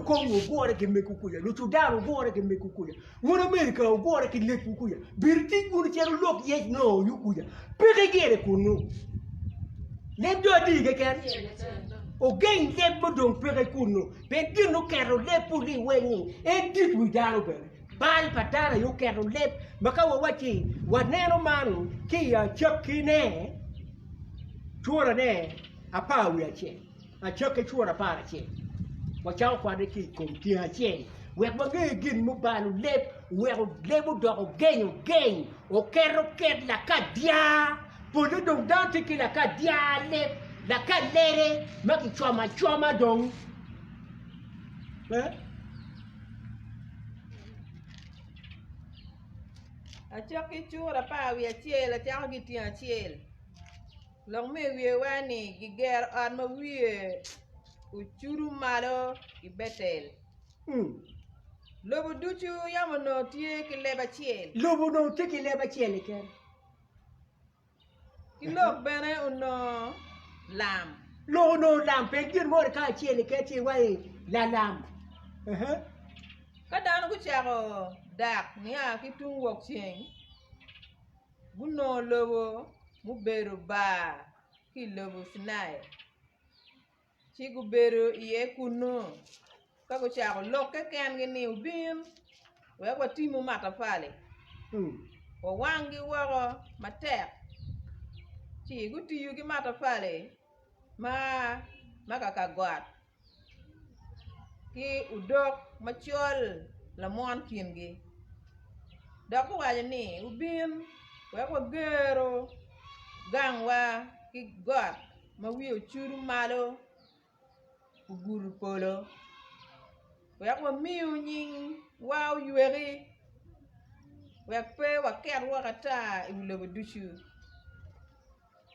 Congo gore ke mekukuya, no Sudan gore ke mekukuya, un America gore ke lekukuya, birti un chero lok yes no yukuya, pege gere kunu. Let do diga ken. O gain let bodong pege kunu, be gino kero le puli weni, e dit we daro be. Bal patara yo kero lep makawa wachi waneno man ki ya chaki ne chura ne apa wi ache a chaki chura para che wa chao kwa de ki kom ti ache we ba ge gin mu balu lep we lebu do gain o kero ket la kadia polo dong dante ki la kadia lep la kalere maki choma dong a chaki chura pa wi achiel a chako gi ti achiel long me wi wani gi ger an ma wi uchuru malo i betel lobo duchu yamo no tie ki leba chiel lobo no tie ki leba chiel ken ki lok bene uno lam lo no lam pe gir mo ka chiel ke ti wai la lam ka dano ku chako dak ni a ki tung wok cheng buno lobo mu beru ba ki lobo sinai chi gu beru iye kuno ka ku chako lok ke ken gi ni ubin we ko timu matafali o wangi woro matek chi gu tiyu gi matafali ma ka got ki udok machol la mon kingi dok waje ni ubin we ko gero gangwa ki got ma wi ochuru malo uguru polo we ko miu nying wow yueri we pe wa ker wa kata iwlo duchu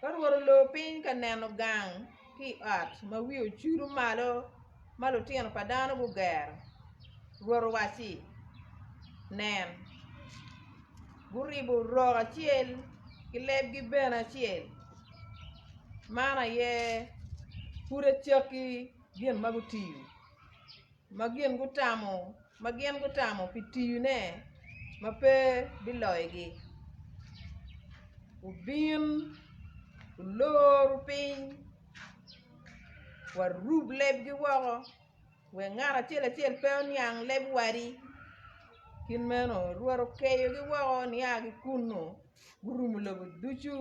karworo lo pin ka neno gang ki at ma wi ochuru malo Lutino padano buger ruoro wachi nen guribu roga chiel ki leb gi bena chiel mana ye pure chaki gien magutiu magien gutamo pitiu ne mape biloigi ubin ulor pin warub leb gi woko we ngara chiel pe onyang leb wari kin meno ruoro keyo gi woko ni agi kuno gurumu lobo duchu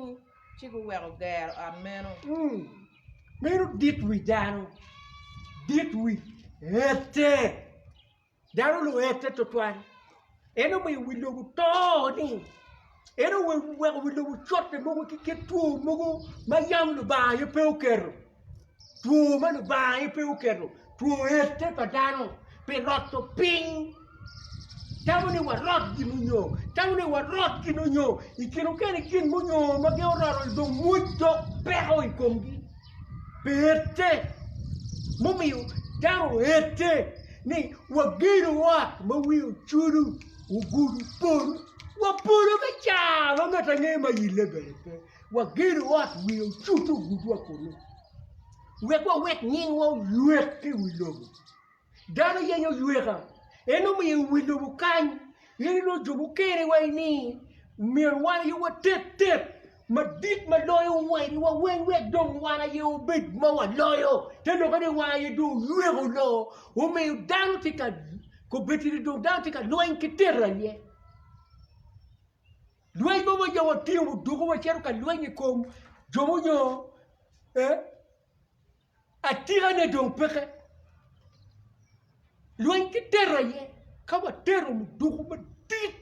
chigu weko ger an meno meno dit wi ete daro lo ete to twan eno me wi lobo to ni eno we lobo chote mo ki ketu mo mayam lo ba ye pe okero tu mano vai pe o quero tu este padano pe rotto ping tamone wa rot di munyo e che non kene kin munyo ma che oraro do muito pero i kongi pete momio daro este ni wa giru wa ma wi churu uguru por wa puro me chava ngata ngema yile bete wa giru wa wi chutu gudu akono wek nying wo yuek ki wilobo dano yenyo yueka eno mi wilobo kan yeno jobu kere wai ni mir wan yu tet madit ma loyo wai wa wen wek dong wana yu big ma wa loyo teno kane wa yu do yuego lo o me dano tika ko betiri do dano tika loin ki terra ye loin bo yo wa timu dugo wa cheru ka loin kom jomo nyo atira ne don peke loin ki terra ye kawa terro mu dugu ma dit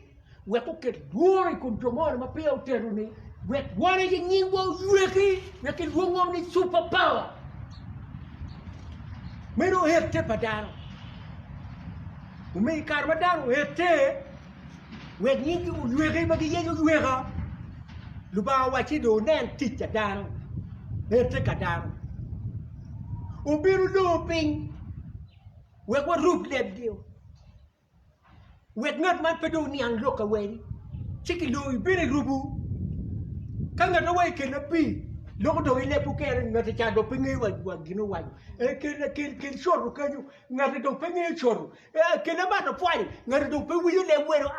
we ko ke lori kon jomor ma pe o terro ni we wara ye ni wo yueki we ke luongo ni super power meno hete padano me karma daro hete we ni ki yueki ma ki ye yueka luba wa chi do nen ticha dano hete kadano ubiru luping we ko rup leb dio we ngat man pedo ni ang loka we chiki lo ibere rubu kanga do way ken pi loko do ile puker ngati cha do pingi wa gino wa ken choro kanyu ngati do pingi choro ken ba do pwani ngati do pingi le wero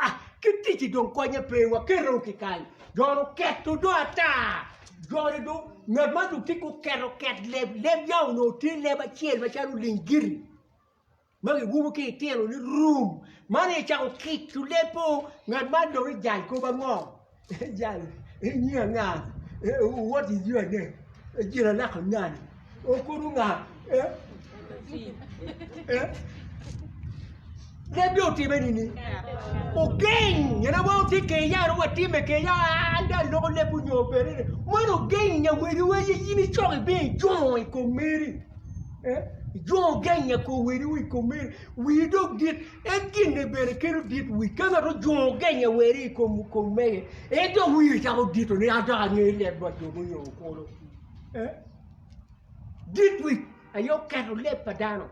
kititi do konya pe wa kero kikai joro keto do ata joro do ngama do tiko kero ket le yaw no tin le ba chiel ba charu lingiri magi wubu ki tielo ni room mane cha ko kitu lepo ngama do jal ko ba ngo jal nga what is your name? Jira na kanani. Okurunga. Le beauty benini. Again, you know what take ya what team ke ya anda lo le bunyo pere. Mo again ya we yini chori be join ko meri. John Ganya ko we ko meri. We don't get again the bere kero dit we cannot John Ganya we ko meri. E do we ta ko dito ni ada ni le ba do yo ko. Did we ayo kero le padano.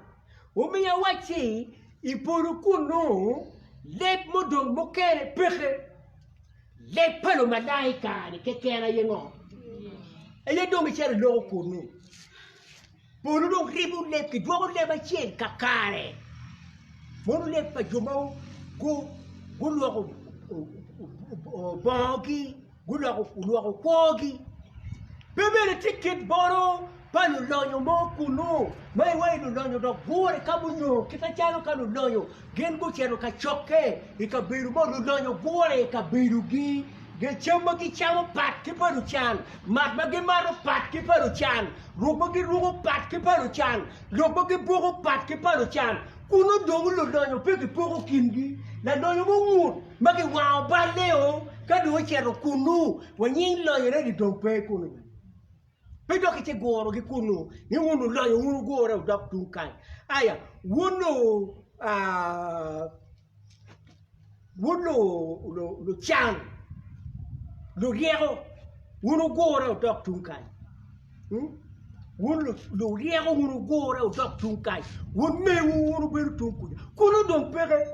O me ya wachi ipuru kuno le modong mo kere peche le palo malaika ni kekera yengo. Ele do mi chere lo kuno. Puru do ribu le ki do le ba chen kakare. Mo le pa jomo go lo bangi lo kogi. Bebe le ticket boro panu lonyo mo kuno mai wai no lonyo do gore kabunyo kita chano kanu lonyo gengo chero ka choke ikabiru mo lonyo gore ikabiru gi ge chama gi chama pat ki paru chan mat ma gi maro pat ki paru chan rubo gi rubo pat ki paru chan lobo gi bogo pat ki paru chan kuno dongo lonyo pe ki pogo kingi na lonyo mo ngut ma gi wa ba leo ka do chero kunu wanyin lonyo re di dompe kuno. Pedo che goro che kuno ni uno la uno goro da tunkai aya uno lo chan lo riego uno goro da tunkai uno lo riego uno goro da tunkai un me uno per tunku kuno don pere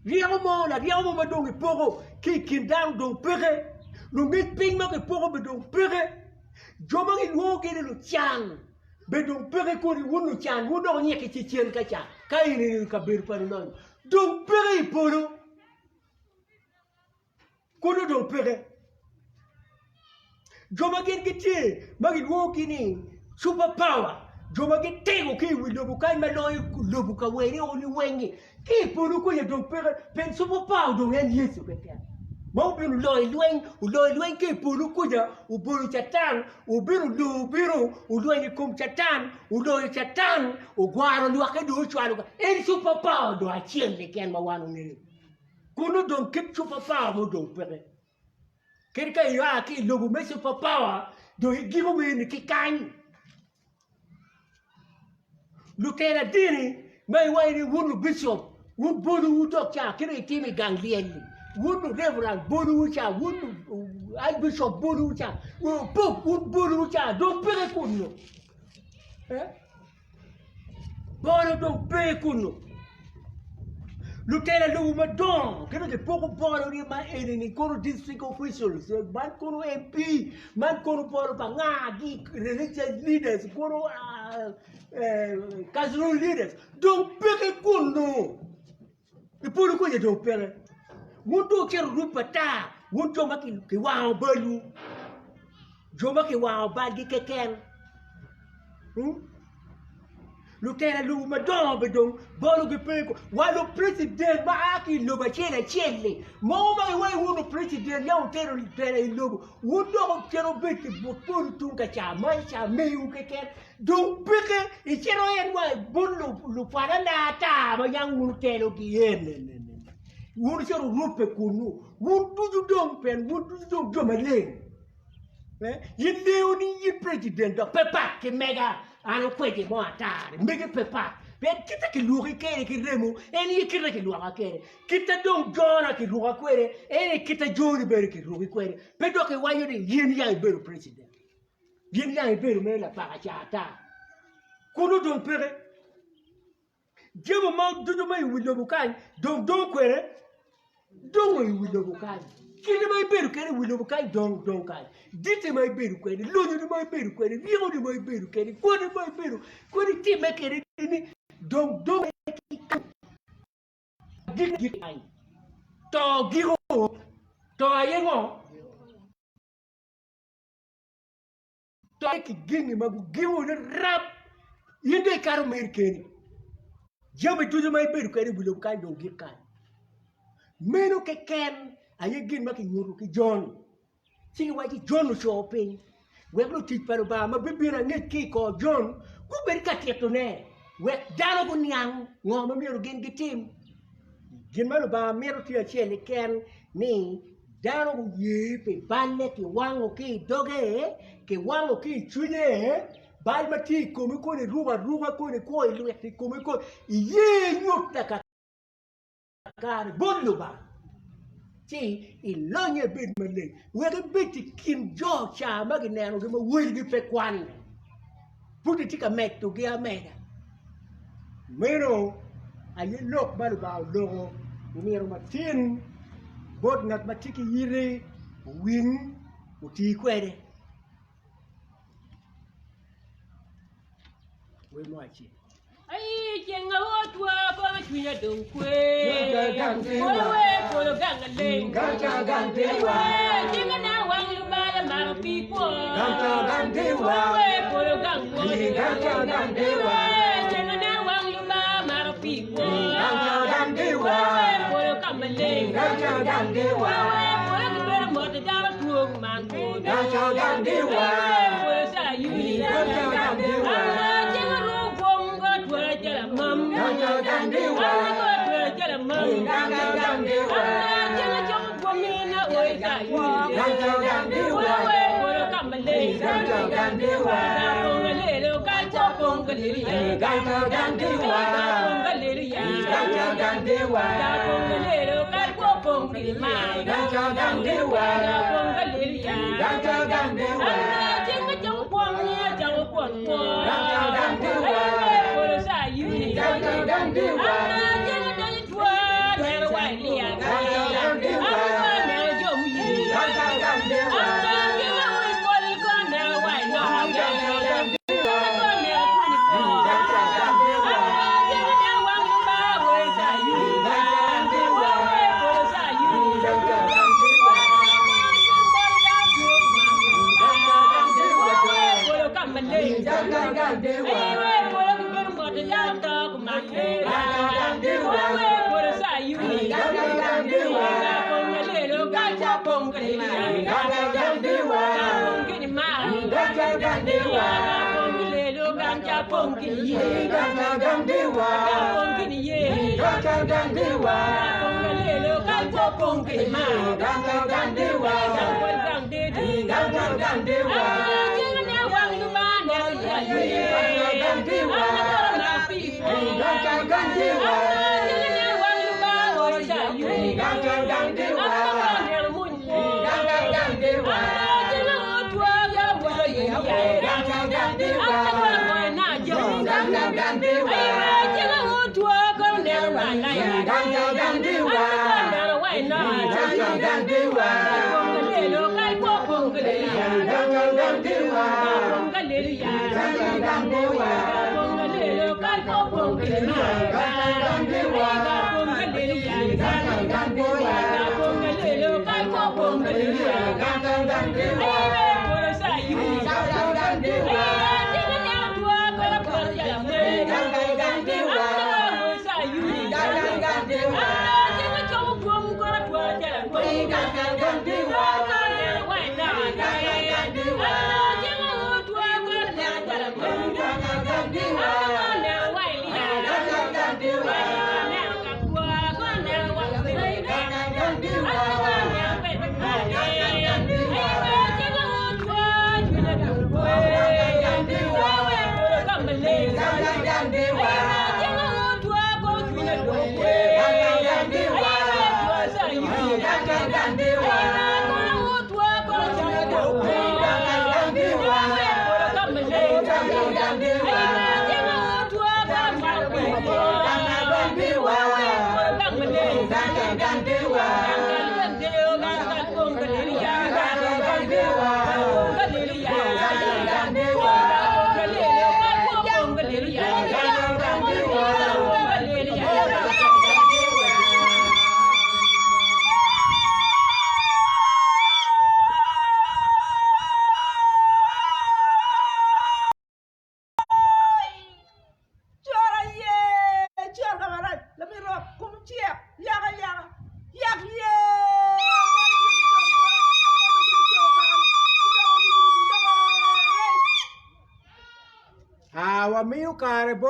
riego mo la riego mo don pogo ki kindang don pere lo mit ping ma che pogo be don pere Joma ki luo ke lo chan be don pere ko ri wono chan wono nye ke chien ka cha ka ini ka ber pa no don pere poro ko don pere joma ke ti ma ki luo ki ni super power joma ke tego ki wi lo bukai ma lo buka we ni oni wengi ki poro ko ye don pere pen super power don en yesu ke ta Mau biru loi ke puru kuja uburu chatan ubiru uloi kum chatan uloi chatan ugwaro lwa ke do chwalu en super power do achien le ken ma wanu ngiri kuno don kip super power mo don pere kerika ya ki lobu me super power do gigo me ni kikan lutera dini mai wai ni wunu bishop wun bodu udokcha kire timi ganglieli Wunu reverend borucha, wunu archbishop borucha, pope borucha, don't pay kuno. Boru don't pay kuno. Lieutenant Lubo Madon, che poco boru di ma enemy, kono district officials, man kono MP, man kono boru pangagi, religious leaders, kono casual leaders, don't pay kuno. The poor kuno don't pay. Wunto ke rupata wunto maki ki wa balu joma ki wa bagi keken Lieutenant Lubo Madon bedon bolu ke peko walo president ba aki lo ba chele mo ma wai wuno president ya utero Lubo wundo ko kero beti botun tunka cha mai cha meyu keken don peke e chero en wa bolu lu para na ta ma yang wuno telo ki yen Wun chero rupe kunu, wun tuju dong pen, wun tuju dong jomaleng. Yin leo ni yin president do pepak ke mega ano kwete mo atare, mega pepak. Ben kita ki luri kere ki remu, eni kita ki lura kere. Kita dong jona ki lura kwere, eni kita joni bere ki luri kwere. Pedo ke wayo ni yin yang bere president. Yin yang bere me la para chata. Kunu dong pere. Jemo ma dudu mai wilo bukai, dong kwere. Dongo yu wilo bukai. Kini mai beru kere wilo kai dong kai. Dite mai beru kere, lono mai beru kere, vigo mai beru kere, kone mai beru, kone ti mai kere ni dong gigi kai. To gigo, to ayengo. To ki gingi magu gigo ne rap. Yende karo mer kere. Jabe tuju mai beru kere wilo kai dong gigi kai. Meno ke ken aye gin ma ki nyuru ki John sigi waji John no shopping we no ti pero ba ma bibira nge ki ko John ku ber ka tieto ne we dano ko nyang ngo ma mero gen gitim gin ma ba mero ti achele ken ni dano ko ye pe balle ki wango ki doge ki wango ki chunye bal ma ti ko mi ko ne ruba ko ne ko ilu ti ko mi ko ye nyota ka kare bollo ba Sì, il logno è ben male. Vuoi che Kim Jong cha ma che ne che ma vuoi che per quando. Puti ti metto che a me. Meno ai lok mal ba logo. Mero matin bot nat matiki yire win uti kwere. We mo achi. Ai jenga wotwa ko tunya don kwe wewe polo ganga le Ganga gandewa jenga na wangu bala maro pipo Ganga gandewa wewe polo ganga Ganga gandewa jenga na wangu bala maro pipo Ganga gandewa wewe polo kamale Ganga gandewa wewe polo kibera mota dara tuong mango Ganga gandewa polo sa yuni Ganga gandewa Ganga gandewa Ganga gandewa Ganga gandewa Ganga gandewa Ganga gandewa Ganga gandewa Ganga gandewa Ganga gandewa Ganga gandewa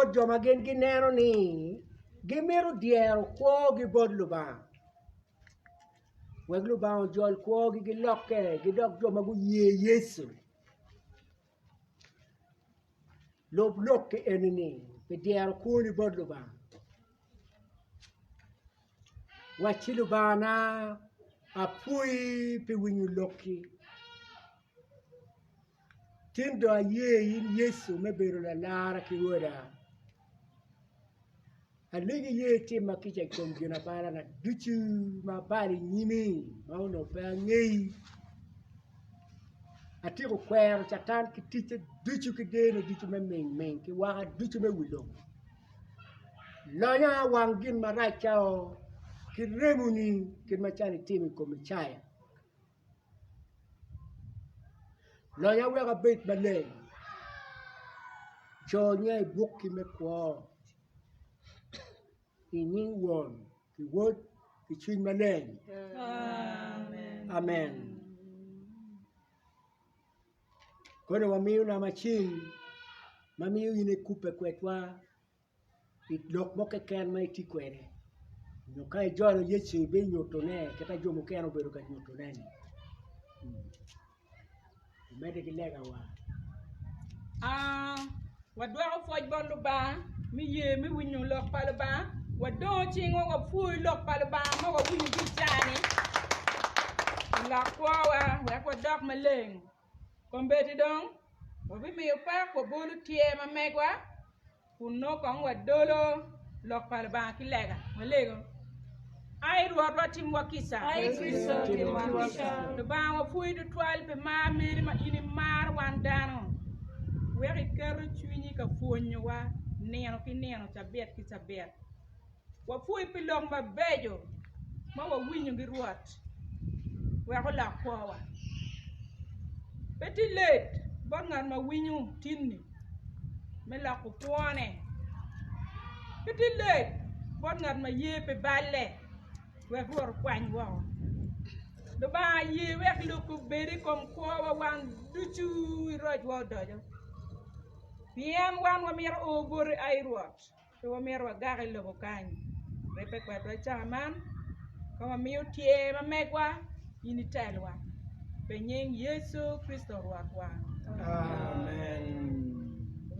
bod joma gen gineno ni gimiro diero kwogi bod Lubanga. Weg Lubanga jol kwogi giloke gidok joma guye Yesu. Loke enini be diero kwoni bod Lubanga. Wachi Lubanga apui pe winyu loki. Tindo aye in Yesu mebero la lara ki woda. Aligi ye tima kicha kongina para na duchu mabali nyimi mauno pa ngei. Atiko kwero chatan ki ticha duchu ki deno duchu me meng ki waka duchu me wilo. Lonya wangin marachao ki remuni ki machani timi komichaya. Lonya wega bait malay. Chonya buki me kwa. Ining won, ki word, ki chin malay. Amen. Amen. Kono mamiu na machin, mamiu ine kupe kwetwa, itlok moke ken ma iti kwere. Nukai jolo Yecu be nyotone, kata jomo keno bedo ka nyotone ni. Mede ki lega wa. Wadwa foj bon Luba, mi ye mi winyu lok pa Luba, wadon chingo wa fui lok pa Luba, mo wa winyu kichani. La kwa wa dok maleng. Kombeti dong, wabi mi yopa ko bolu tie ma megwa, kuno kong wadolo lok pa Luba ki lega, malego. Ai ruwa tim wakisa. Ai Kricto tim wakisa. Luba wa fui du twal pe ma meri ma ini mar wandano. Weri kero chwinyi ka fuonyo wa neno ki neno chabet ki chabet. Wa fui pilong ba bejo ma wa winyo gi ruot. Weko la kwa. Beti late bon ngan ma winyo tinni. Me la ku puone. Beti late bon ngan ma ye pe balle. Weko war kwany wa. Do ba ye wek lu ku beri kom kwa wa wan duchu roj wa dojo. Pian wan wa mir obor ai ruot. To wa mir wa gari lobo kany. Repe kwa to chaman. Ka wa miu tie ma megwa ini telwa. Penyeng Yesu Kricto ruot wa. Amen.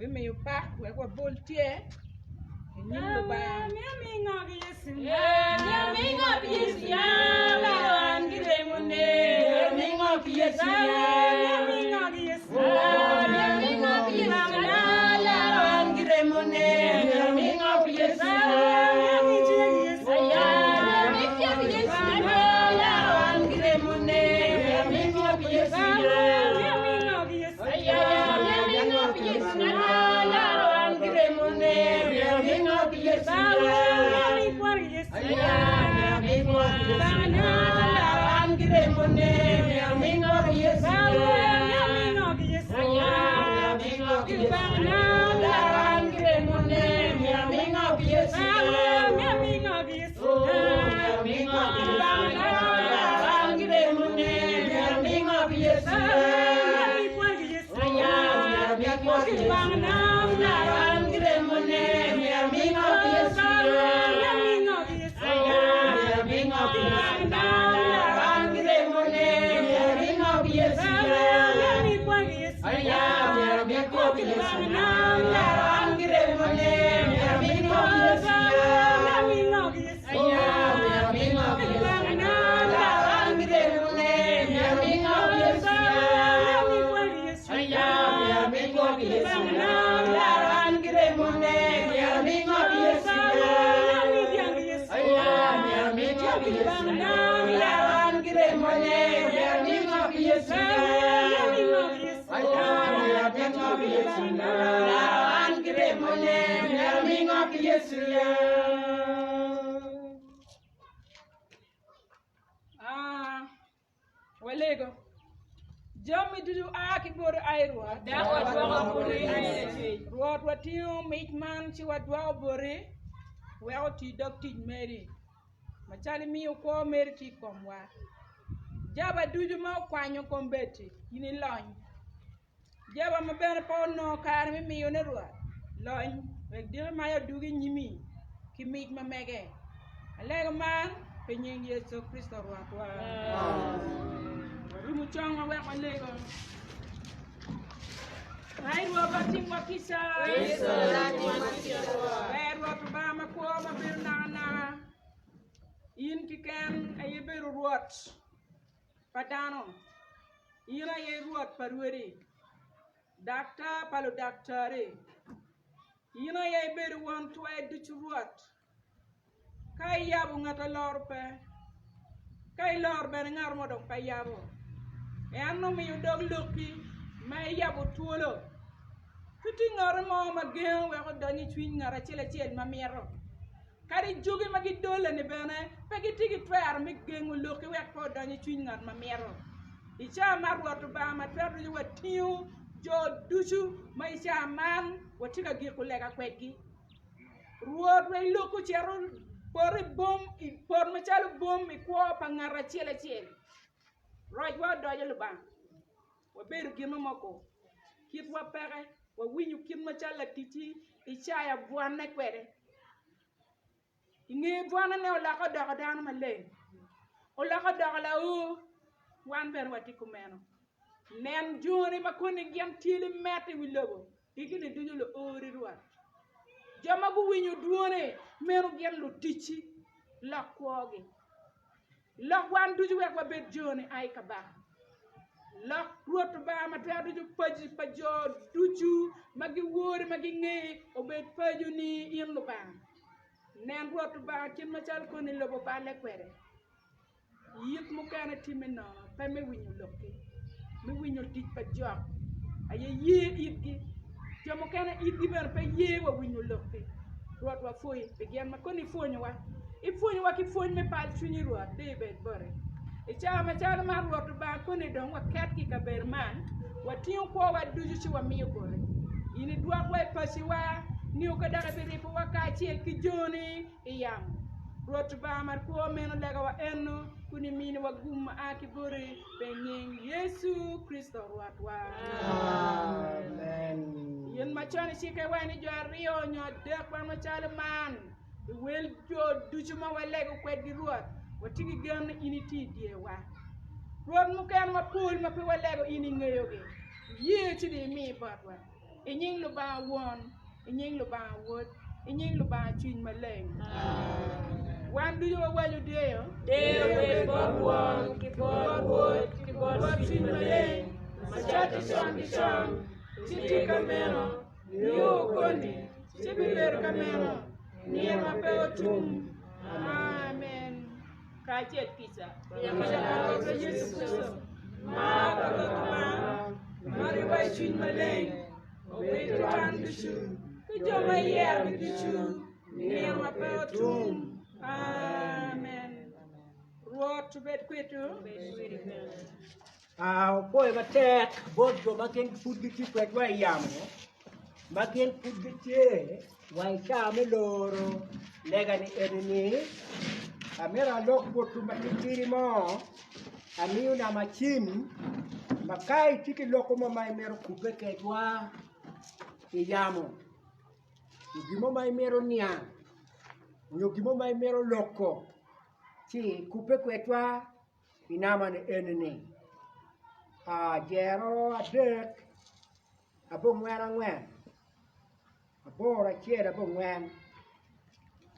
We miu pa wa bol tie. Nyim lo ba. Mi ngogi Yesu. Mi ngogi Yesu. La wan giremune. Mi ngogi Yesu. Mi ngogi Yesu. Mi ngogi Yesu. Walego. Jomi dudu aki bor airwa. Dawa dwa bori ai. Ruot watiu mitman chi wadwa bori. Weo ti dok ti meri. Machani miyo ko meri ti komwa. Jaba dudu ma kwanyo kombeti. Yini lony. Jaba mabene po no kar mi miyo ne ruot. Lony. Wek dire ma ya dugi nyimi ki mig ma mege. Alega man penyeng Yesu Kricto rwatwa. Rumu chonga wek alega. Hai rwa bating wakisa. Kristo lati makisa. Rwa pa ma ko ma bir na. In kiken ay bir ruat. Padano. Ira ye ruat parweri. Doctor palo doctore. Ina ye bir wan tuwe duchu ruat. Kai yabu ngata lor pe. Kai lor ben ngar modok pa yabu. E anno mi yudog luki. Ma yabu tuolo. Kuti ngar mo ma gen we ko dani twin ngara chele ma mero. Kari jogi ma gi dole ni bene. Pegi tigi twer mi gengu luki we ko dani twin ngar ma mero. Icha marwatu ba ma twer du watiu jo duchu ma icha man watika gi kulega kwegi. Ruot we luku chero pori bom I por machalo bom I kwa pangara chele. Roj wa dojo Lubanga. Wa beru gino moko. Kit wa pere wa winyu kit machala titi ichaya buana kwere. Ingi buana ne olaka dogo dano male. Olaka dogo la u wan ber watiku meno. Nen juri makoni gyam tili meti wi Lubo. Igini duju lo ori ruat. Jama bu winyu duone menu gyam lo tichi la kwogi. Lok wan duju wek wa bet joni ay kaba. Lok ruot ba ma twa duju paji pajo duju magi wori magi nge obet paju ni in Lubanga. Nen ruot ba kin machal koni Lubo ba le kwere. Yit mu kana timino pa me winyu loki. Mi winyu dik pa jok. Aye ye itgi. Jomo kana itgi ber pa ye wa winyu loki. Ruot wa foi. Begyan makoni fonyo wa. Ifonyo wa ki fonyo me pal chunyi ruot. Debe bore. Icha machala ma ruot ba koni dong wa kat ki kaber man. Wa tiyo kwa wa duju chi wa miyo bore. Ini duak wa pasi wa. Niyo kadaka biripo wa kachiel ki joni iyamu. Ruot ba mar ko meno lega wa eno. Kuni mini wa gumma aki bore. Penyeng Yesu Kricto rwatwa. Amen. Yen machoni chike wani jo ario nyo dek wan machalo man. Wel jo duchu ma wa lego kwed gi ruot. Watigi gam ini ti die wa. Ruot muken ma pul ma pi wa lego ini ngeyo ge. Ye chidi mi batwa. Inying Lubanga won. Inying Lubanga wot. Inying Lubanga chwin maleng. Wan duju wa waju deyo. Deyo we bod won, ki bod wot, ki bod chwin maleng. Machati song. Chiti kameno. Niyo koni. Chibiler kameno. Niye mapeo tum. Amen. Kachet kisa. Yakasha Yesu Kristo. Ma kabutuma. Mari wa chwin maleng. Obetu wan duchu. Kujoma yer duchu. Niye mapeo tum. Amen. Ruot bet kwetu. Poi matek bodo makin pudgi kwet wa yamo. Makin pudgi wa chame loro lega ni enini. Amera lok botu matitiri mo. Amiu na machim. Makai tiki loko mai mero kupe ketwa yamo. Ugimo mai mero niang. Nyogimo mai mero loko. Chi kupe kwetwa inama ni enini. Jero adek abo ngwen. Abora chier abo ngwen.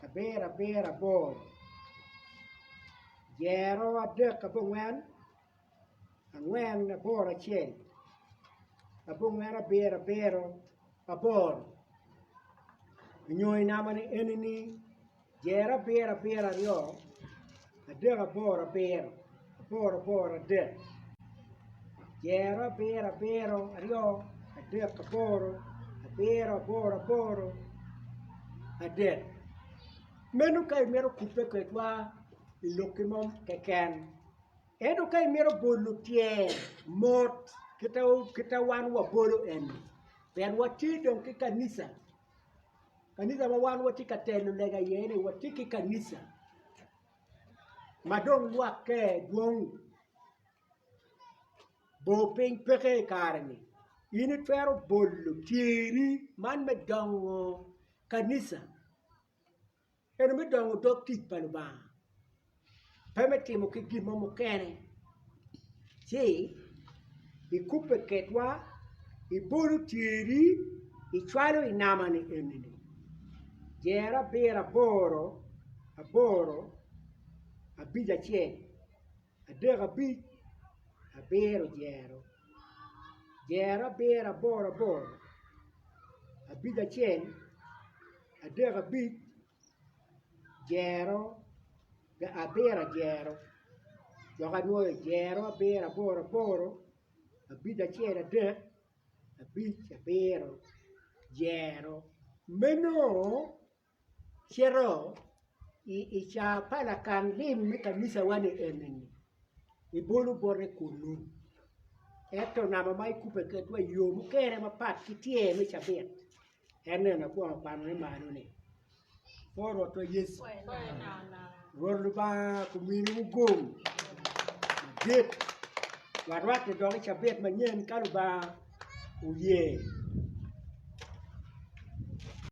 Aber abor. Jero adek abo ngwen. Ngwen abora chier. Abo ngwen aber abor. Nyoy nama ni enini. Jero aber ario. Adek abor abor adek. Jero aber ario. Adek abor adek. Menu kai mero kupe kwetwa ilokimom keken. Edo kai mero bolu tie mot kita wan wa bolu en. Ben wati dong ki kanisa. Kanisa wa wan wati katelu lega yene wati ki kanisa. Madong wake duong. Bo ping peke karni. Ini fero bolu tieri man medongo kanisa eno mi dongo dok tic pa Lubanga peme timo ki gimo mukene ci ikupe ketwa ibulu tiri ichwalo inamani enini jera bera aboro abija chien adega bij abero jera bera aboro abija chien adega bij jero abera jero joga nuoyo jero abera aboro abija chien adek abij abero jero meno chero icha pala kan lim mi kanisa wane eneni ibulu bore kunu eto nama mai kupe ketwa yo mukere mapat kitie mi chabet ene na kwa pano ni manu ni poro to Yesu Lubanga kumini mugum dit warwat de dog chabet manyen kaluba uye